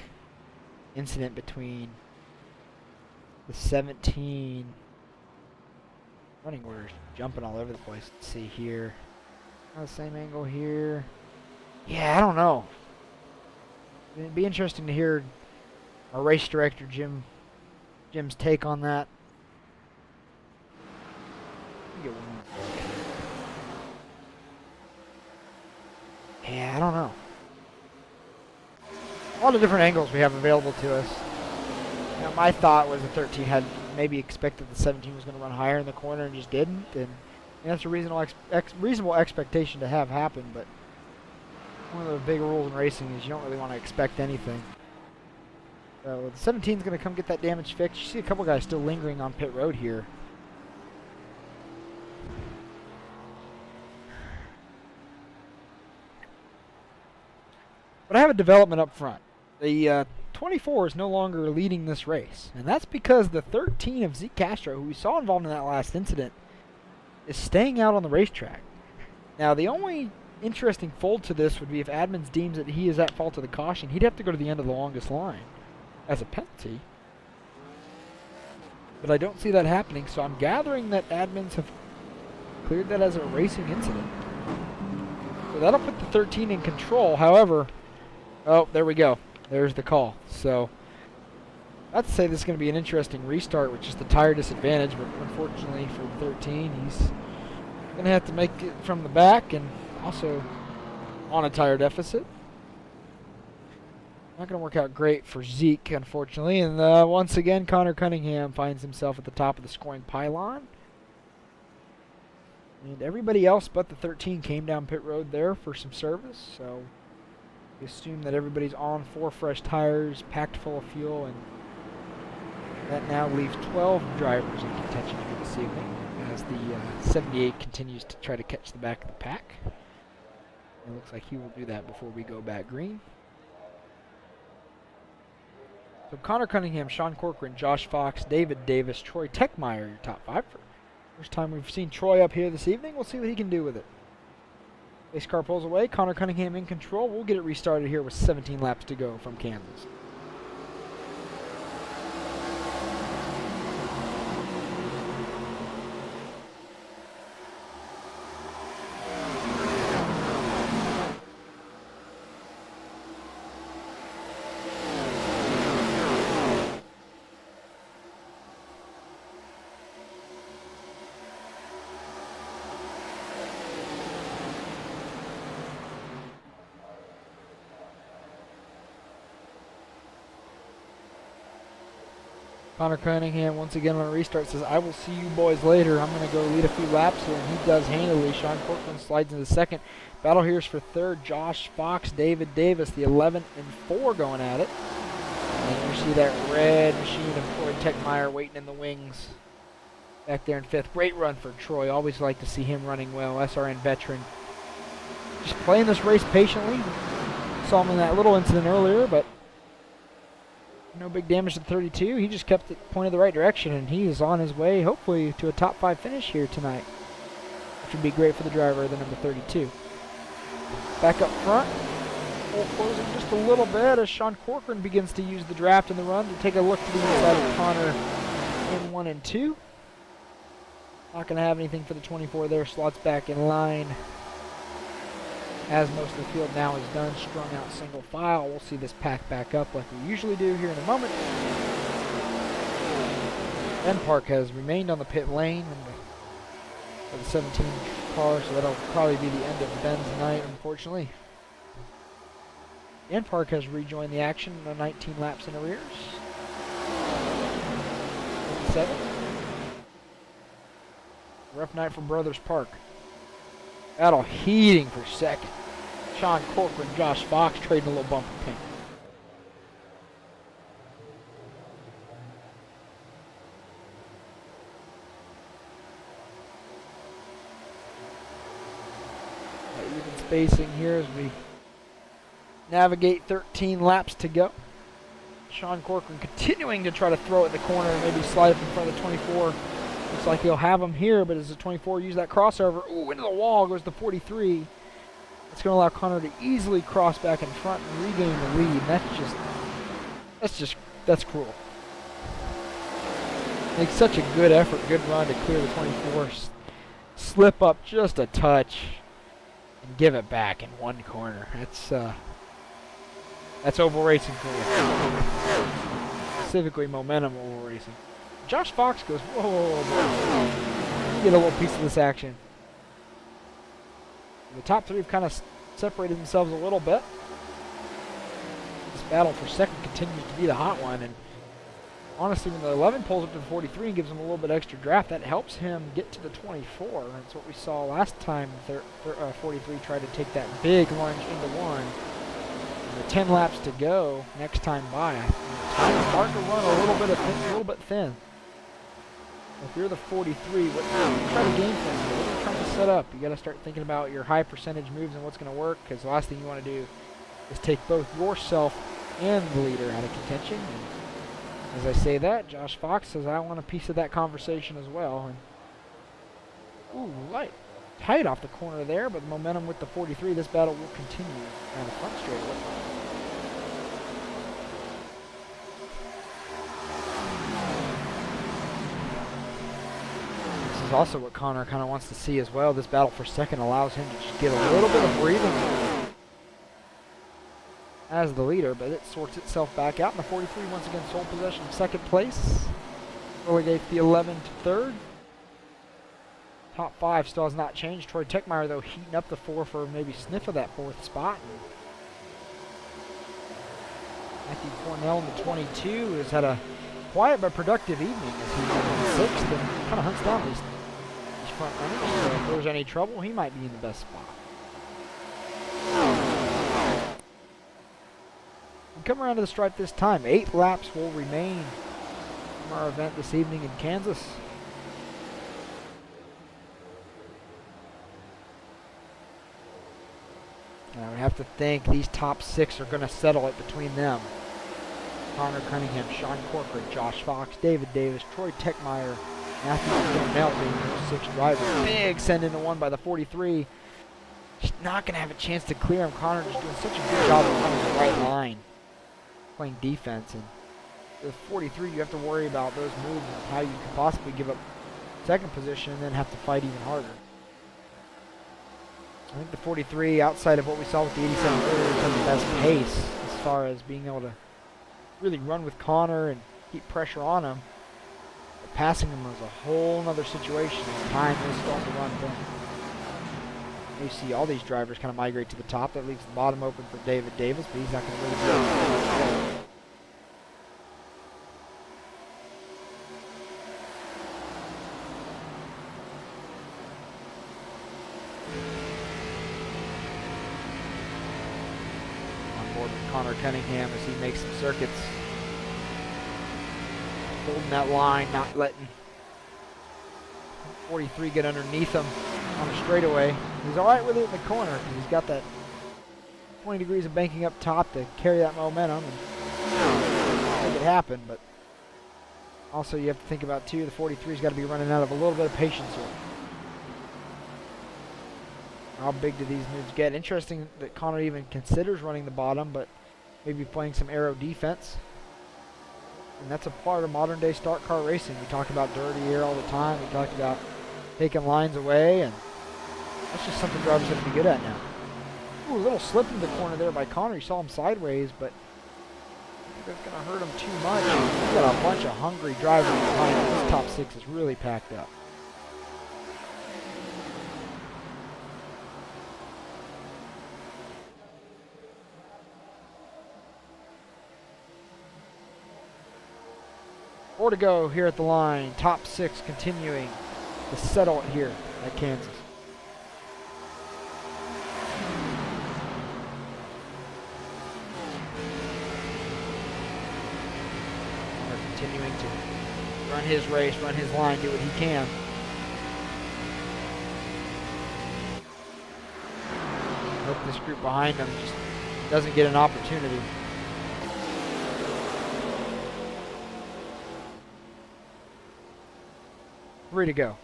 incident between the 17. Running orders jumping all over the place. Let's see here. Oh, same angle here. Yeah, I don't know. It'd be interesting to hear our race director Jim's take on that. Let me get one more look. Yeah, I don't know. A lot of different angles we have available to us. You know, my thought was the 13 had maybe expected the 17 was going to run higher in the corner and just didn't, and that's a reasonable expectation to have happen, but one of the big rules in racing is you don't really want to expect anything. So the 17 is going to come get that damage fixed. You see a couple guys still lingering on pit road here. But I have a development up front. The 24 is no longer leading this race, and that's because the 13 of Zeke Castro, who we saw involved in that last incident, is staying out on the racetrack. Now, the only interesting fold to this would be if Admins deems that he is at fault of the caution, he'd have to go to the end of the longest line as a penalty. But I don't see that happening, so I'm gathering that Admins have cleared that as a racing incident. So that'll put the 13 in control. However, oh, there we go. There's the call. So I'd say this is going to be an interesting restart with just the tire disadvantage, but unfortunately for 13, he's going to have to make it from the back and also on a tire deficit. Not going to work out great for Zeke, unfortunately. And once again, Connor Cunningham finds himself at the top of the scoring pylon. And everybody else but the 13 came down pit road there for some service. So we assume that everybody's on 4 fresh tires, packed full of fuel, and that now leaves 12 drivers in contention here this evening as the 78 continues to try to catch the back of the pack. It looks like he will do that before we go back green. So Connor Cunningham, Sean Corcoran, Josh Fox, David Davis, Troy Techmeyer, your top 5. First time we've seen Troy up here this evening. We'll see what he can do with it. Base car pulls away. Connor Cunningham in control. We'll get it restarted here with 17 laps to go from Kansas. Connor Cunningham, once again on a restart, says, I will see you boys later. I'm going to go lead a few laps here, and he does handily. Sean Corcoran slides into second. Battle here is for third. Josh Fox, David Davis, the 11 and 4 going at it. And you see that red machine of Troy Techmeyer waiting in the wings back there in fifth. Great run for Troy. Always like to see him running well. SRN veteran. Just playing this race patiently. Saw him in that little incident earlier, but no big damage to 32. He just kept it pointed the right direction, and he is on his way, hopefully, to a top 5 finish here tonight, which would be great for the driver, the number 32. Back up front, full closing just a little bit as Sean Corcoran begins to use the draft in the run to take a look to the inside of Connor in 1 and 2. Not going to have anything for the 24 there. Slots back in line. As most of the field now is done, strung out single file. We'll see this pack back up like we usually do here in a moment. Ben Park has remained on the pit lane for the 17 car, so that'll probably be the end of Ben's night, unfortunately. Ben Park has rejoined the action, 19 laps in arrears. 57. Rough night for Brothers Park. Battle heating for second. Sean Corcoran, Josh Fox trading a little bumper pink. Even spacing here as we navigate 13 laps to go. Sean Corcoran continuing to try to throw it in the corner and maybe slide up in front of the 24. Looks like he'll have him here, but as the 24 use that crossover, ooh, into the wall goes the 43. It's going to allow Connor to easily cross back in front and regain the lead. That's cruel. Makes such a good effort, good run to clear the 24. Slip up just a touch and give it back in one corner. That's oval racing for you. Specifically momentum oval racing. Josh Fox goes, whoa. You get a little piece of this action. The top 3 have kind of separated themselves a little bit. This battle for second continues to be the hot one, and honestly, when the 11 pulls up to the 43 and gives him a little bit extra draft, that helps him get to the 24. That's what we saw last time 43 tried to take that big lunge into one. And the 10 laps to go next time by. Time's starting to run a little bit thin. If you're the 43, what you try to game plan? What are you trying to set up? You got to start thinking about your high percentage moves and what's going to work, because the last thing you want to do is take both yourself and the leader out of contention. And as I say that, Josh Fox says, I want a piece of that conversation as well. And, ooh, light. tight off the corner there, but the momentum with the 43, this battle will continue around the front straightaway. This is also what Connor kind of wants to see as well. This battle for second allows him to just get a little bit of breathing room as the leader, but it sorts itself back out, and the 43 once again sole possession of second place. Relegate the 11 to third. Top 5 still has not changed. Troy Techmeyer, though, heating up the 4 for maybe sniff of that 4th spot. Matthew Cornell in the 22 has had a quiet but productive evening as he's in 6th and kind of hunts down these front runners. So if there's any trouble, he might be in the best spot. We come around to the stripe this time. 8 laps will remain from our event this evening in Kansas. And I would have to think these top 6 are going to settle it between them. Connor Cunningham, Sean Corcoran, Josh Fox, David Davis, Troy Techmeyer, Matthew Cornell being those 6 drivers. Big send into one by the 43. Just not going to have a chance to clear him. Connor just doing such a good job of running the right line, playing defense. And the 43, you have to worry about those moves and how you could possibly give up second position and then have to fight even harder. I think the 43, outside of what we saw with the 87 earlier, has the best pace as far as being able to really run with Connor and keep pressure on him. But passing him was a whole other situation, and time is starting to run thin. You see all these drivers kind of migrate to the top. That leaves the bottom open for David Davis, but he's not going to really do it. Connor Cunningham as he makes some circuits. Holding that line, not letting 43 get underneath him on the straightaway. He's alright with it in the corner because he's got that 20 degrees of banking up top to carry that momentum and make it happen. But also you have to think about too, the 43's got to be running out of a little bit of patience here. How big do these moves get? Interesting that Connor even considers running the bottom, but maybe playing some aero defense. And that's a part of modern day stock car racing. We talk about dirty air all the time. We talk about taking lines away, and that's just something drivers have to be good at now. Ooh, a little slip in the corner there by Connor. You saw him sideways, but I think that's going to hurt him too much. He's got a bunch of hungry drivers behind him. This top 6 is really packed up. More to go here at the line. Top 6 continuing to settle it here at Kansas. They're continuing to run his race, run his line, do what he can. Hope this group behind him just doesn't get an opportunity. Three to go.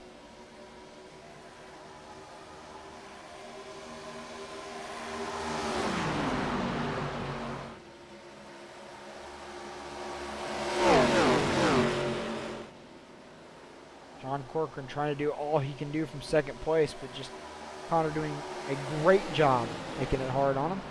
John Corcoran trying to do all he can do from second place, but just Connor doing a great job making it hard on him.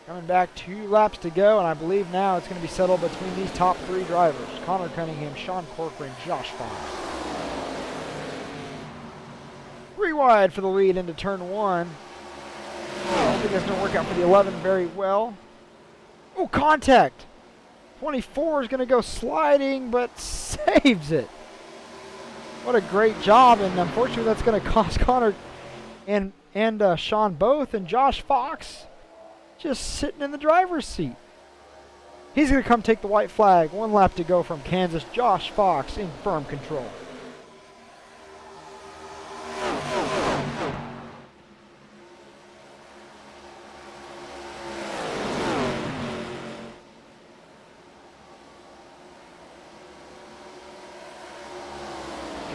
Coming back 2 laps to go, and I believe now it's going to be settled between these top 3 drivers. Connor Cunningham, Sean Corcoran, Josh Fox. 3 wide for the lead into turn 1. I don't think that's going to work out for the 11 very well. Oh, contact! 24 is going to go sliding, but saves it. What a great job, and unfortunately that's going to cost Connor and Sean both, and Josh Fox just sitting in the driver's seat. He's going to come take the white flag. 1 lap to go from Kansas. Josh Fox in firm control.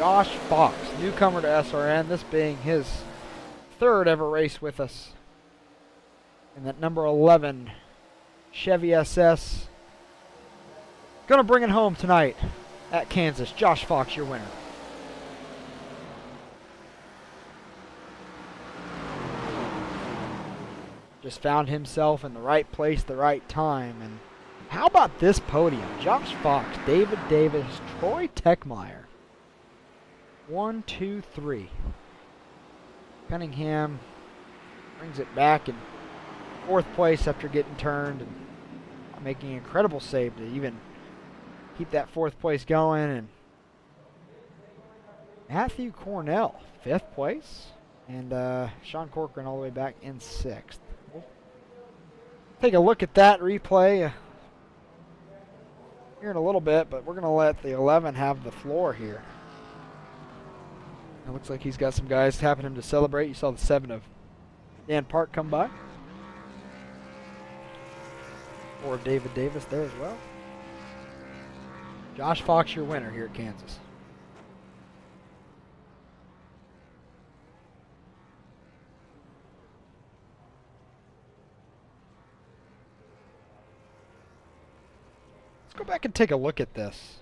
Josh Fox, newcomer to SRN, this being his third ever race with us. And that number 11 Chevy SS. Gonna bring it home tonight at Kansas. Josh Fox, your winner. Just found himself in the right place, the right time. And how about this podium? Josh Fox, David Davis, Troy Techmeyer. 1, 2, 3. Cunningham brings it back in fourth place after getting turned and making an incredible save to even keep that fourth place going. And Matthew Cornell, fifth place. And Sean Corcoran all the way back in sixth. We'll take a look at that replay here in a little bit, but we're going to let the 11 have the floor here. It looks like he's got some guys tapping him to celebrate. You saw the 7 of Dan Park come by. Or David Davis there as well. Josh Fox, your winner here at Kansas. Let's go back and take a look at this.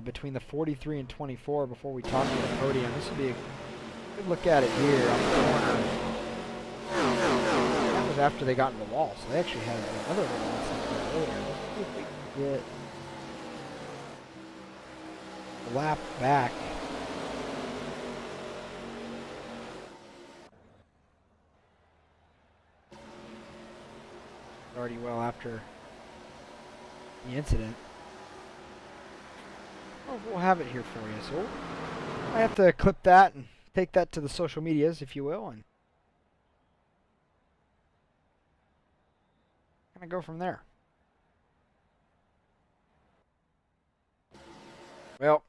Between the 43 and 24 before we talk about the podium. This will be a good look at it here on the corner. That was after they got in the wall, so they actually had another one earlier. Let's see if we can get the lap back. Already well after the incident. Well, we'll have it here for you. So I have to clip that and take that to the social medias, if you will, and kind of go from there. Well,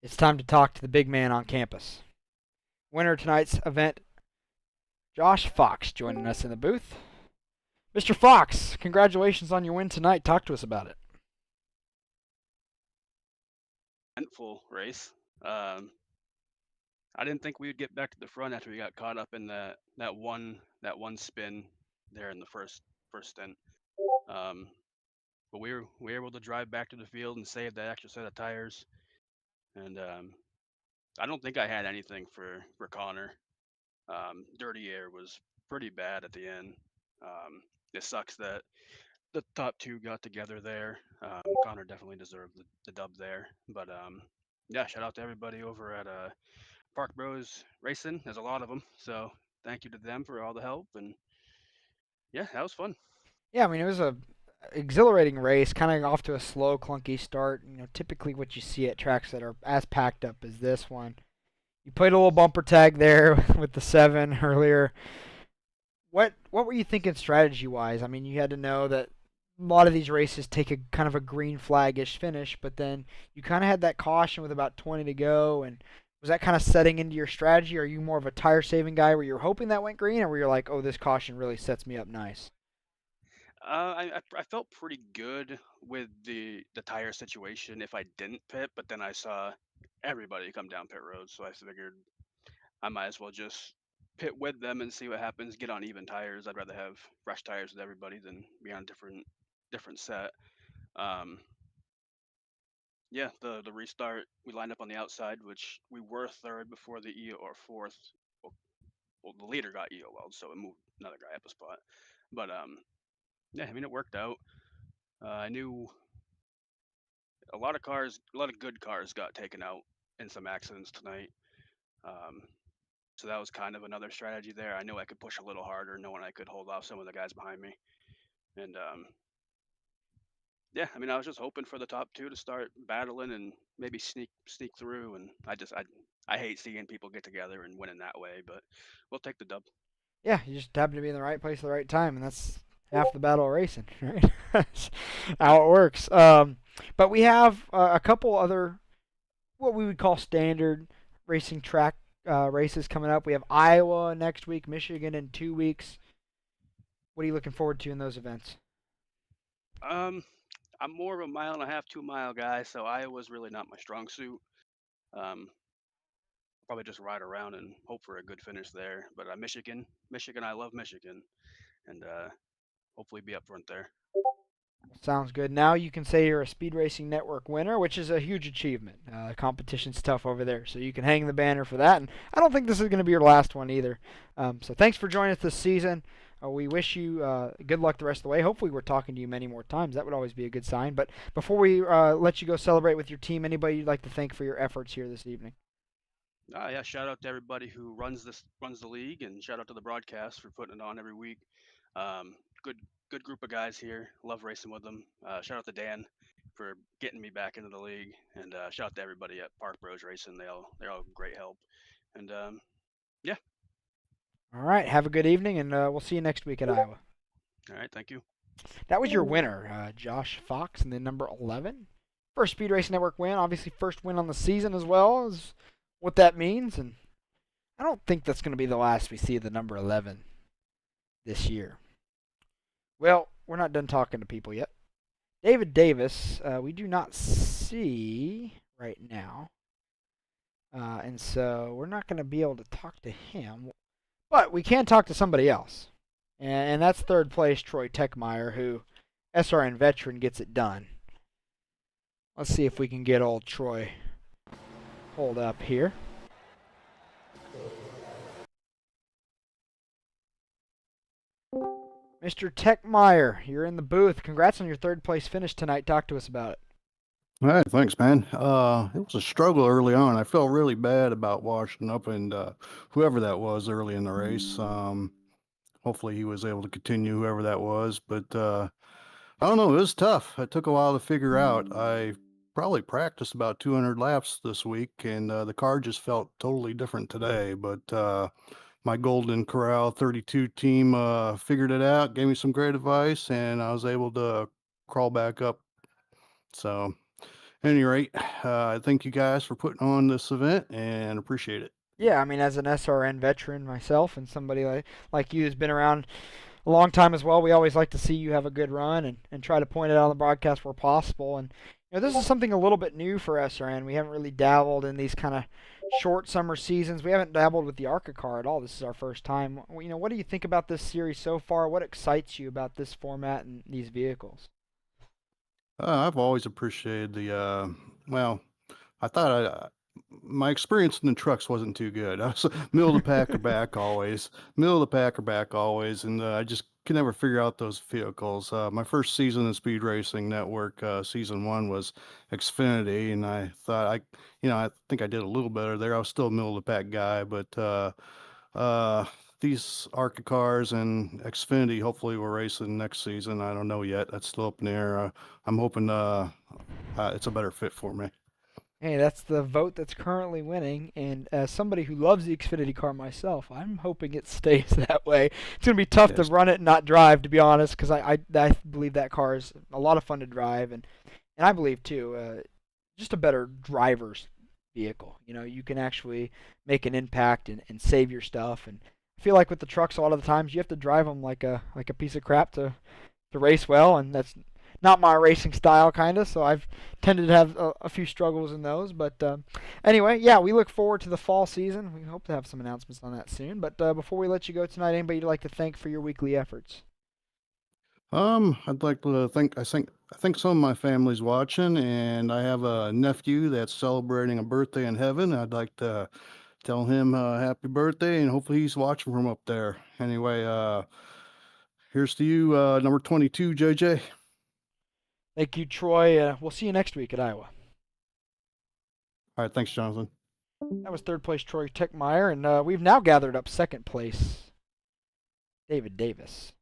it's time to talk to the big man on campus. Winner of tonight's event, Josh Fox, joining us in the booth. Mr. Fox, congratulations on your win tonight. Talk to us about it. Eventful race. I didn't think we would get back to the front after we got caught up in that one spin there in the first stint. But we were able to drive back to the field and save that extra set of tires. And I don't think I had anything for Connor. Dirty air was pretty bad at the end. It sucks that the top two got together there. Connor definitely deserved the dub there. But yeah, shout out to everybody over at Park Bros Racing. There's a lot of them, so thank you to them for all the help. And yeah, that was fun. Yeah, I mean, it was a exhilarating race, kind of off to a slow, clunky start. You know, typically what you see at tracks that are as packed up as this one. You played a little bumper tag there with the 7 earlier. What were you thinking strategy-wise? I mean, you had to know that a lot of these races take a kind of a green flag-ish finish, but then you kind of had that caution with about 20 to go, and was that kind of setting into your strategy? Are you more of a tire-saving guy where you're hoping that went green, or where you're like, oh, this caution really sets me up nice? I felt pretty good with the tire situation if I didn't pit, but then I saw everybody come down pit road, so I figured I might as well just pit with them and see what happens. Get on even tires. I'd rather have fresh tires with everybody than be on a different set. Um, yeah, the restart, we lined up on the outside, which we were third before the EO, or fourth. Well, the leader got EO weld, so it moved another guy up a spot. But yeah, I mean, it worked out. I knew a lot of good cars got taken out in some accidents tonight. So that was kind of another strategy there. I knew I could push a little harder, knowing I could hold off some of the guys behind me. And yeah, I mean, I was just hoping for the top two to start battling and maybe sneak through. And I hate seeing people get together and winning that way, but we'll take the dub. Yeah, you just happen to be in the right place at the right time, and that's half the battle of racing, right? That's how it works. But we have a couple other, what we would call standard racing track races coming up. We have Iowa next week, Michigan in 2 weeks. What are you looking forward to in those events? I'm more of a mile and a half, 2 mile guy, so Iowa's really not my strong suit. Um, Probably just ride around and hope for a good finish there. But Michigan, I love Michigan, and hopefully be up front there. Sounds good. Now you can say you're a Speed Racing Network winner, which is a huge achievement. Competition's tough over there, so you can hang the banner for that. And I don't think this is going to be your last one either. So thanks for joining us this season. We wish you good luck the rest of the way. Hopefully, we're talking to you many more times. That would always be a good sign. But before we let you go celebrate with your team, anybody you'd like to thank for your efforts here this evening? Yeah, shout out to everybody who runs the league, and shout out to the broadcast for putting it on every week. Um, good good group of guys here. Love racing with them. Shout out to Dan for getting me back into the league, and shout out to everybody at Park Bros Racing. They're all great help. And yeah, All right. Have a good evening, and we'll see you next week at Iowa. all right, thank you. That was your winner, Josh Fox, and then number 11. First Speed Racing Network win. Obviously, first win on the season as well is what that means. And I don't think that's going to be the last we see of the number 11 this year. Well, we're not done talking to people yet. David Davis, we do not see right now. And so we're not going to be able to talk to him. But we can talk to somebody else. And that's third place Troy Techmeyer, who SRN veteran gets it done. Let's see if we can get old Troy pulled up here. Mr. Techmeyer, you're in the booth. Congrats on your third place finish tonight. Talk to us about it. All right, thanks, man. It was a struggle early on. I felt really bad about washing up and whoever that was early in the race. Hopefully he was able to continue, whoever that was. But I don't know, it was tough. It took a while to figure out. I probably practiced about 200 laps this week, and the car just felt totally different today. But my Golden Corral 32 team figured it out, gave me some great advice, and I was able to crawl back up. So at any rate, I thank you guys for putting on this event and appreciate it. Yeah, I mean, as an SRN veteran myself and somebody like you who's been around a long time as well, we always like to see you have a good run and try to point it out on the broadcast where possible. And this is something a little bit new for SRN. We haven't really dabbled in these kind of short summer seasons. We haven't dabbled with the ARCA car at all. This is our first time. What do you think about this series so far? What excites you about this format and these vehicles? I've always appreciated well, I thought my experience in the trucks wasn't too good. I was middle of the pack or back always, and I just could never figure out those vehicles. My first season in Speed Racing Network, season one was Xfinity, and I thought I think I did a little better there. I was still a middle of the pack guy, but uh, these ARCA cars and Xfinity hopefully we're racing next season. I don't know yet. That's still up in the air. I'm hoping it's a better fit for me. Hey, that's the vote that's currently winning, and as somebody who loves the Xfinity car myself, I'm hoping it stays that way. It's going to be tough to Yes. run it and not drive, to be honest, because I believe that car is a lot of fun to drive, and I believe, too, just a better driver's vehicle. You can actually make an impact and save your stuff, and I feel like with the trucks, a lot of the times you have to drive them like a piece of crap to race well, and that's not my racing style, kind of. So I've tended to have a few struggles in those. But anyway, yeah, we look forward to the fall season. We hope to have some announcements on that soon. But before we let you go tonight, anybody you'd like to thank for your weekly efforts? I'd like to I think some of my family's watching, and I have a nephew that's celebrating a birthday in heaven. I'd like to tell him happy birthday, and hopefully he's watching from up there. Anyway, here's to you, number 22, JJ. Thank you, Troy. We'll see you next week at Iowa. All right, thanks, Jonathan. That was third place Troy Techmeyer, and we've now gathered up second place David Davis.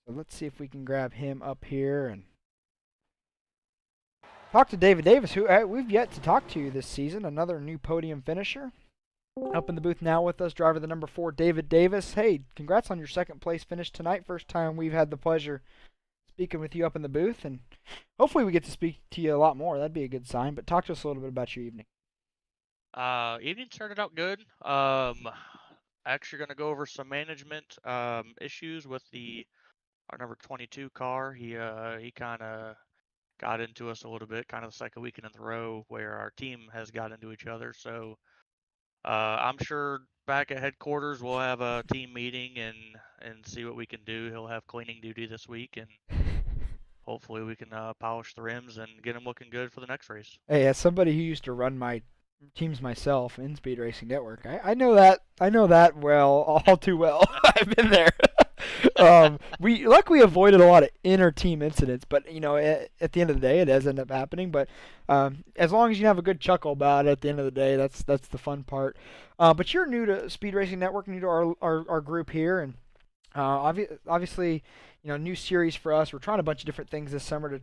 So let's see if we can grab him up here and talk to David Davis, who we've yet to talk to this season. Another new podium finisher. Up in the booth now with us, driver the number 4, David Davis. Hey, congrats on your second place finish tonight. First time we've had the pleasure speaking with you up in the booth, and hopefully we get to speak to you a lot more. That'd be a good sign. But talk to us a little bit about your evening. Evening started out good. Actually gonna go over some management issues with the our number 22 car. He kind of got into us a little bit, kind of the second weekend in a row where our team has got into each other. So I'm sure back at headquarters we'll have a team meeting and see what we can do. He'll have cleaning duty this week, and hopefully we can polish the rims and get him looking good for the next race. Hey, as somebody who used to run my teams myself in Speed Racing Network, I know that well, all too well. I've been there. We luckily avoided a lot of inter-team incidents, but at the end of the day, it does end up happening. But as long as you have a good chuckle about it, at the end of the day, that's the fun part. But you're new to Speed Racing Network, new to our group here, and obviously, new series for us. We're trying a bunch of different things this summer to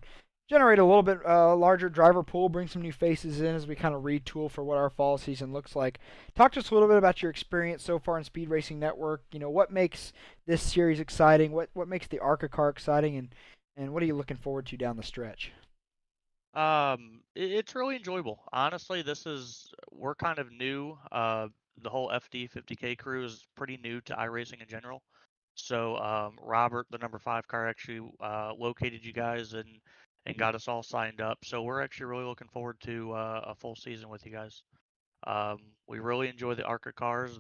generate a little bit larger driver pool, bring some new faces in as we kind of retool for what our fall season looks like. Talk to us a little bit about your experience so far in Speed Racing Network. What makes this series exciting? What makes the ARCA car exciting, and what are you looking forward to down the stretch? It's really enjoyable. Honestly, we're kind of new. The whole FD 50K crew is pretty new to iRacing in general. So Robert, the number 5 car, actually located you guys and got us all signed up. So we're actually really looking forward to a full season with you guys. We really enjoy the ARCA cars.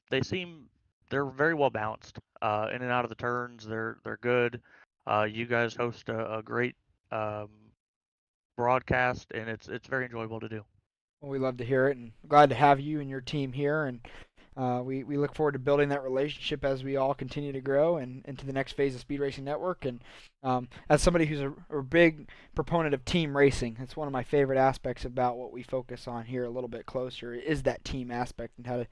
They seem they're very well balanced in and out of the turns. They're good. You guys host a great um, broadcast, and it's very enjoyable to do. Well, we love to hear it, and glad to have you and your team here. And we look forward to building that relationship as we all continue to grow and into the next phase of Speed Racing Network. And as somebody who's a big proponent of team racing, it's one of my favorite aspects about what we focus on here a little bit closer is that team aspect and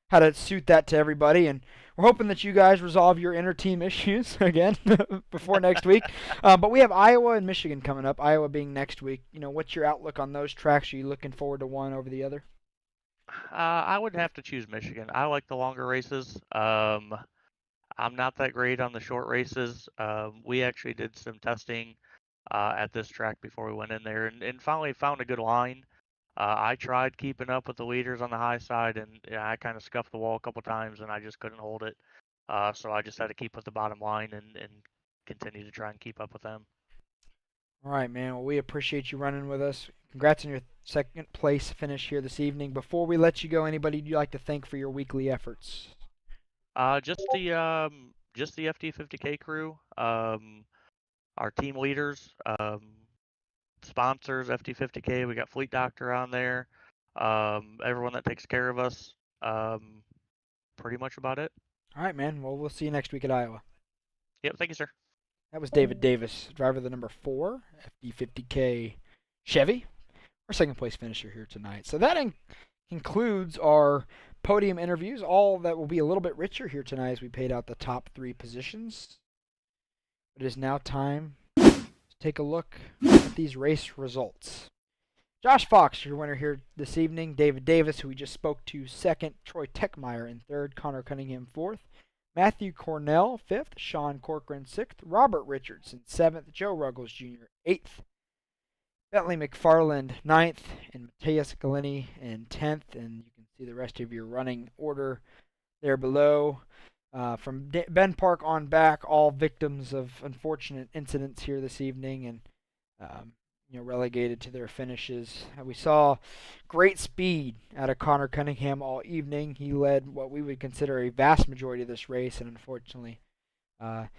how to suit that to everybody. And we're hoping that you guys resolve your inter-team issues again before next week. But we have Iowa and Michigan coming up, Iowa being next week. What's your outlook on those tracks? Are you looking forward to one over the other? I would have to choose Michigan. I like the longer races. I'm not that great on the short races. We actually did some testing at this track before we went in there and finally found a good line. I tried keeping up with the leaders on the high side, and I kind of scuffed the wall a couple times, and I just couldn't hold it. So I just had to keep with the bottom line and continue to try and keep up with them. All right, man. Well, we appreciate you running with us. Congrats on your second place finish here this evening. Before we let you go, anybody you'd like to thank for your weekly efforts? Just the FD50K crew, our team leaders, sponsors, FD50K. We got Fleet Doctor on there. Everyone that takes care of us. Pretty much about it. All right, man. Well, we'll see you next week at Iowa. Yep. Thank you, sir. That was David Davis, driver of the number 4 FD50K Chevy, our second place finisher here tonight. So that concludes our podium interviews. All that will be a little bit richer here tonight as we paid out the top 3 positions. It is now time to take a look at these race results. Josh Fox, your winner here this evening. David Davis, who we just spoke to, 2nd. Troy Techmeyer in 3rd. Connor Cunningham, 4th. Matthew Cornell, 5th. Sean Corcoran, 6th. Robert Richardson, 7th. Joe Ruggles Jr., 8th. Bentley McFarland, 9th. And Mateus Galini in 10th. And you can see the rest of your running order there below. From Ben Park on back, all victims of unfortunate incidents here this evening and relegated to their finishes. We saw great speed out of Connor Cunningham all evening. He led what we would consider a vast majority of this race, and unfortunately got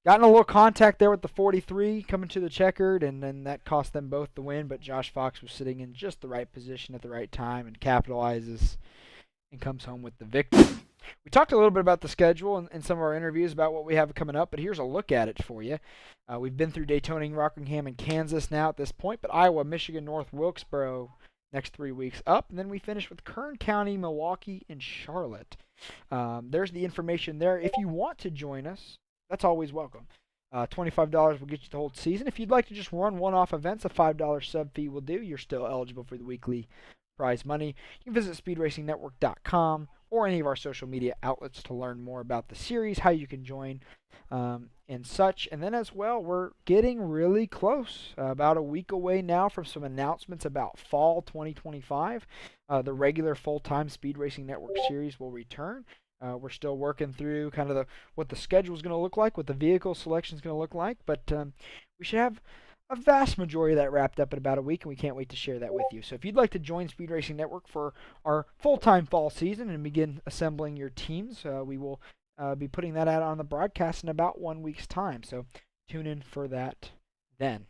in a little contact there with the 43 coming to the checkered, and then that cost them both the win. But Josh Fox was sitting in just the right position at the right time and capitalizes and comes home with the victory. We talked a little bit about the schedule in some of our interviews about what we have coming up, but here's a look at it for you. We've been through Daytona, Rockingham, and Kansas now at this point, but Iowa, Michigan, North Wilkesboro next 3 weeks up, and then we finish with Kern County, Milwaukee, and Charlotte. There's the information there. If you want to join us, that's always welcome. $25 will get you the whole season. If you'd like to just run one-off events, a $5 sub fee will do. You're still eligible for the weekly prize money. You can visit speedracingnetwork.com or any of our social media outlets to learn more about the series, how you can join, and such. And then as well, we're getting really close, about a week away now from some announcements about fall 2025. The regular full-time Speed Racing Network series will return. We're still working through kind of what the schedule is going to look like, what the vehicle selection is going to look like, but we should have a vast majority of that wrapped up in about a week, and we can't wait to share that with you. So if you'd like to join Speed Racing Network for our full-time fall season and begin assembling your teams, we will be putting that out on the broadcast in about 1 week's time. So tune in for that then.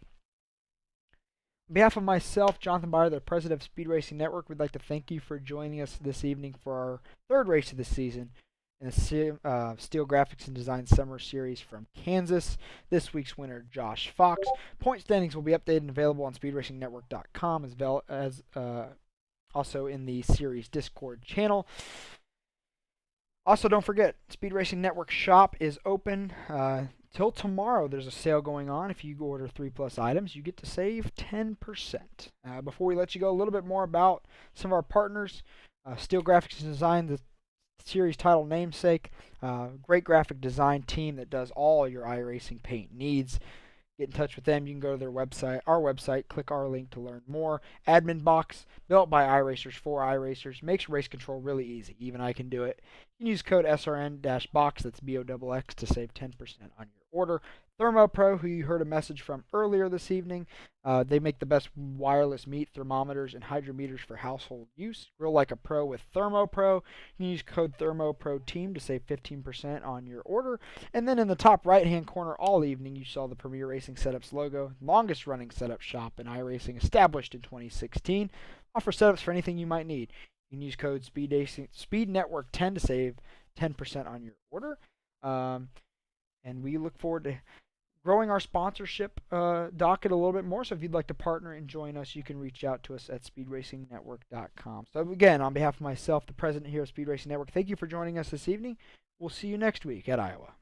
On behalf of myself, Jonathan Byer, the president of Speed Racing Network, we'd like to thank you for joining us this evening for our third race of the season in the Steel Graphics and Design Summer Series from Kansas. This week's winner, Josh Fox. Point standings will be updated and available on speedracingnetwork.com as well as also in the series Discord channel. Also, don't forget, Speed Racing Network shop is open till tomorrow. There's a sale going on. If you order 3+ items, you get to save 10%. Before we let you go, a little bit more about some of our partners. Steel Graphics and Design, the series title namesake. Great graphic design team that does all your iRacing paint needs. Get in touch with them. You can go to their website, our website, click our link to learn more. Admin Box, built by iRacers for iRacers, makes race control really easy. Even I can do it. You can use code SRN-BOX, that's BOXX, to save 10% on your order. ThermoPro, who you heard a message from earlier this evening, they make the best wireless meat thermometers and hydrometers for household use. Grill like a pro with ThermoPro. You can use code ThermoProTeam to save 15% on your order. And then in the top right-hand corner all evening, you saw the Premier Racing Setups logo, longest-running setup shop in iRacing, established in 2016. Offer setups for anything you might need. You can use code SpeedNetwork10 to save 10% on your order. And we look forward to growing our sponsorship docket a little bit more. So if you'd like to partner and join us, you can reach out to us at speedracingnetwork.com. So again, on behalf of myself, the president here of Speed Racing Network, thank you for joining us this evening. We'll see you next week at Iowa.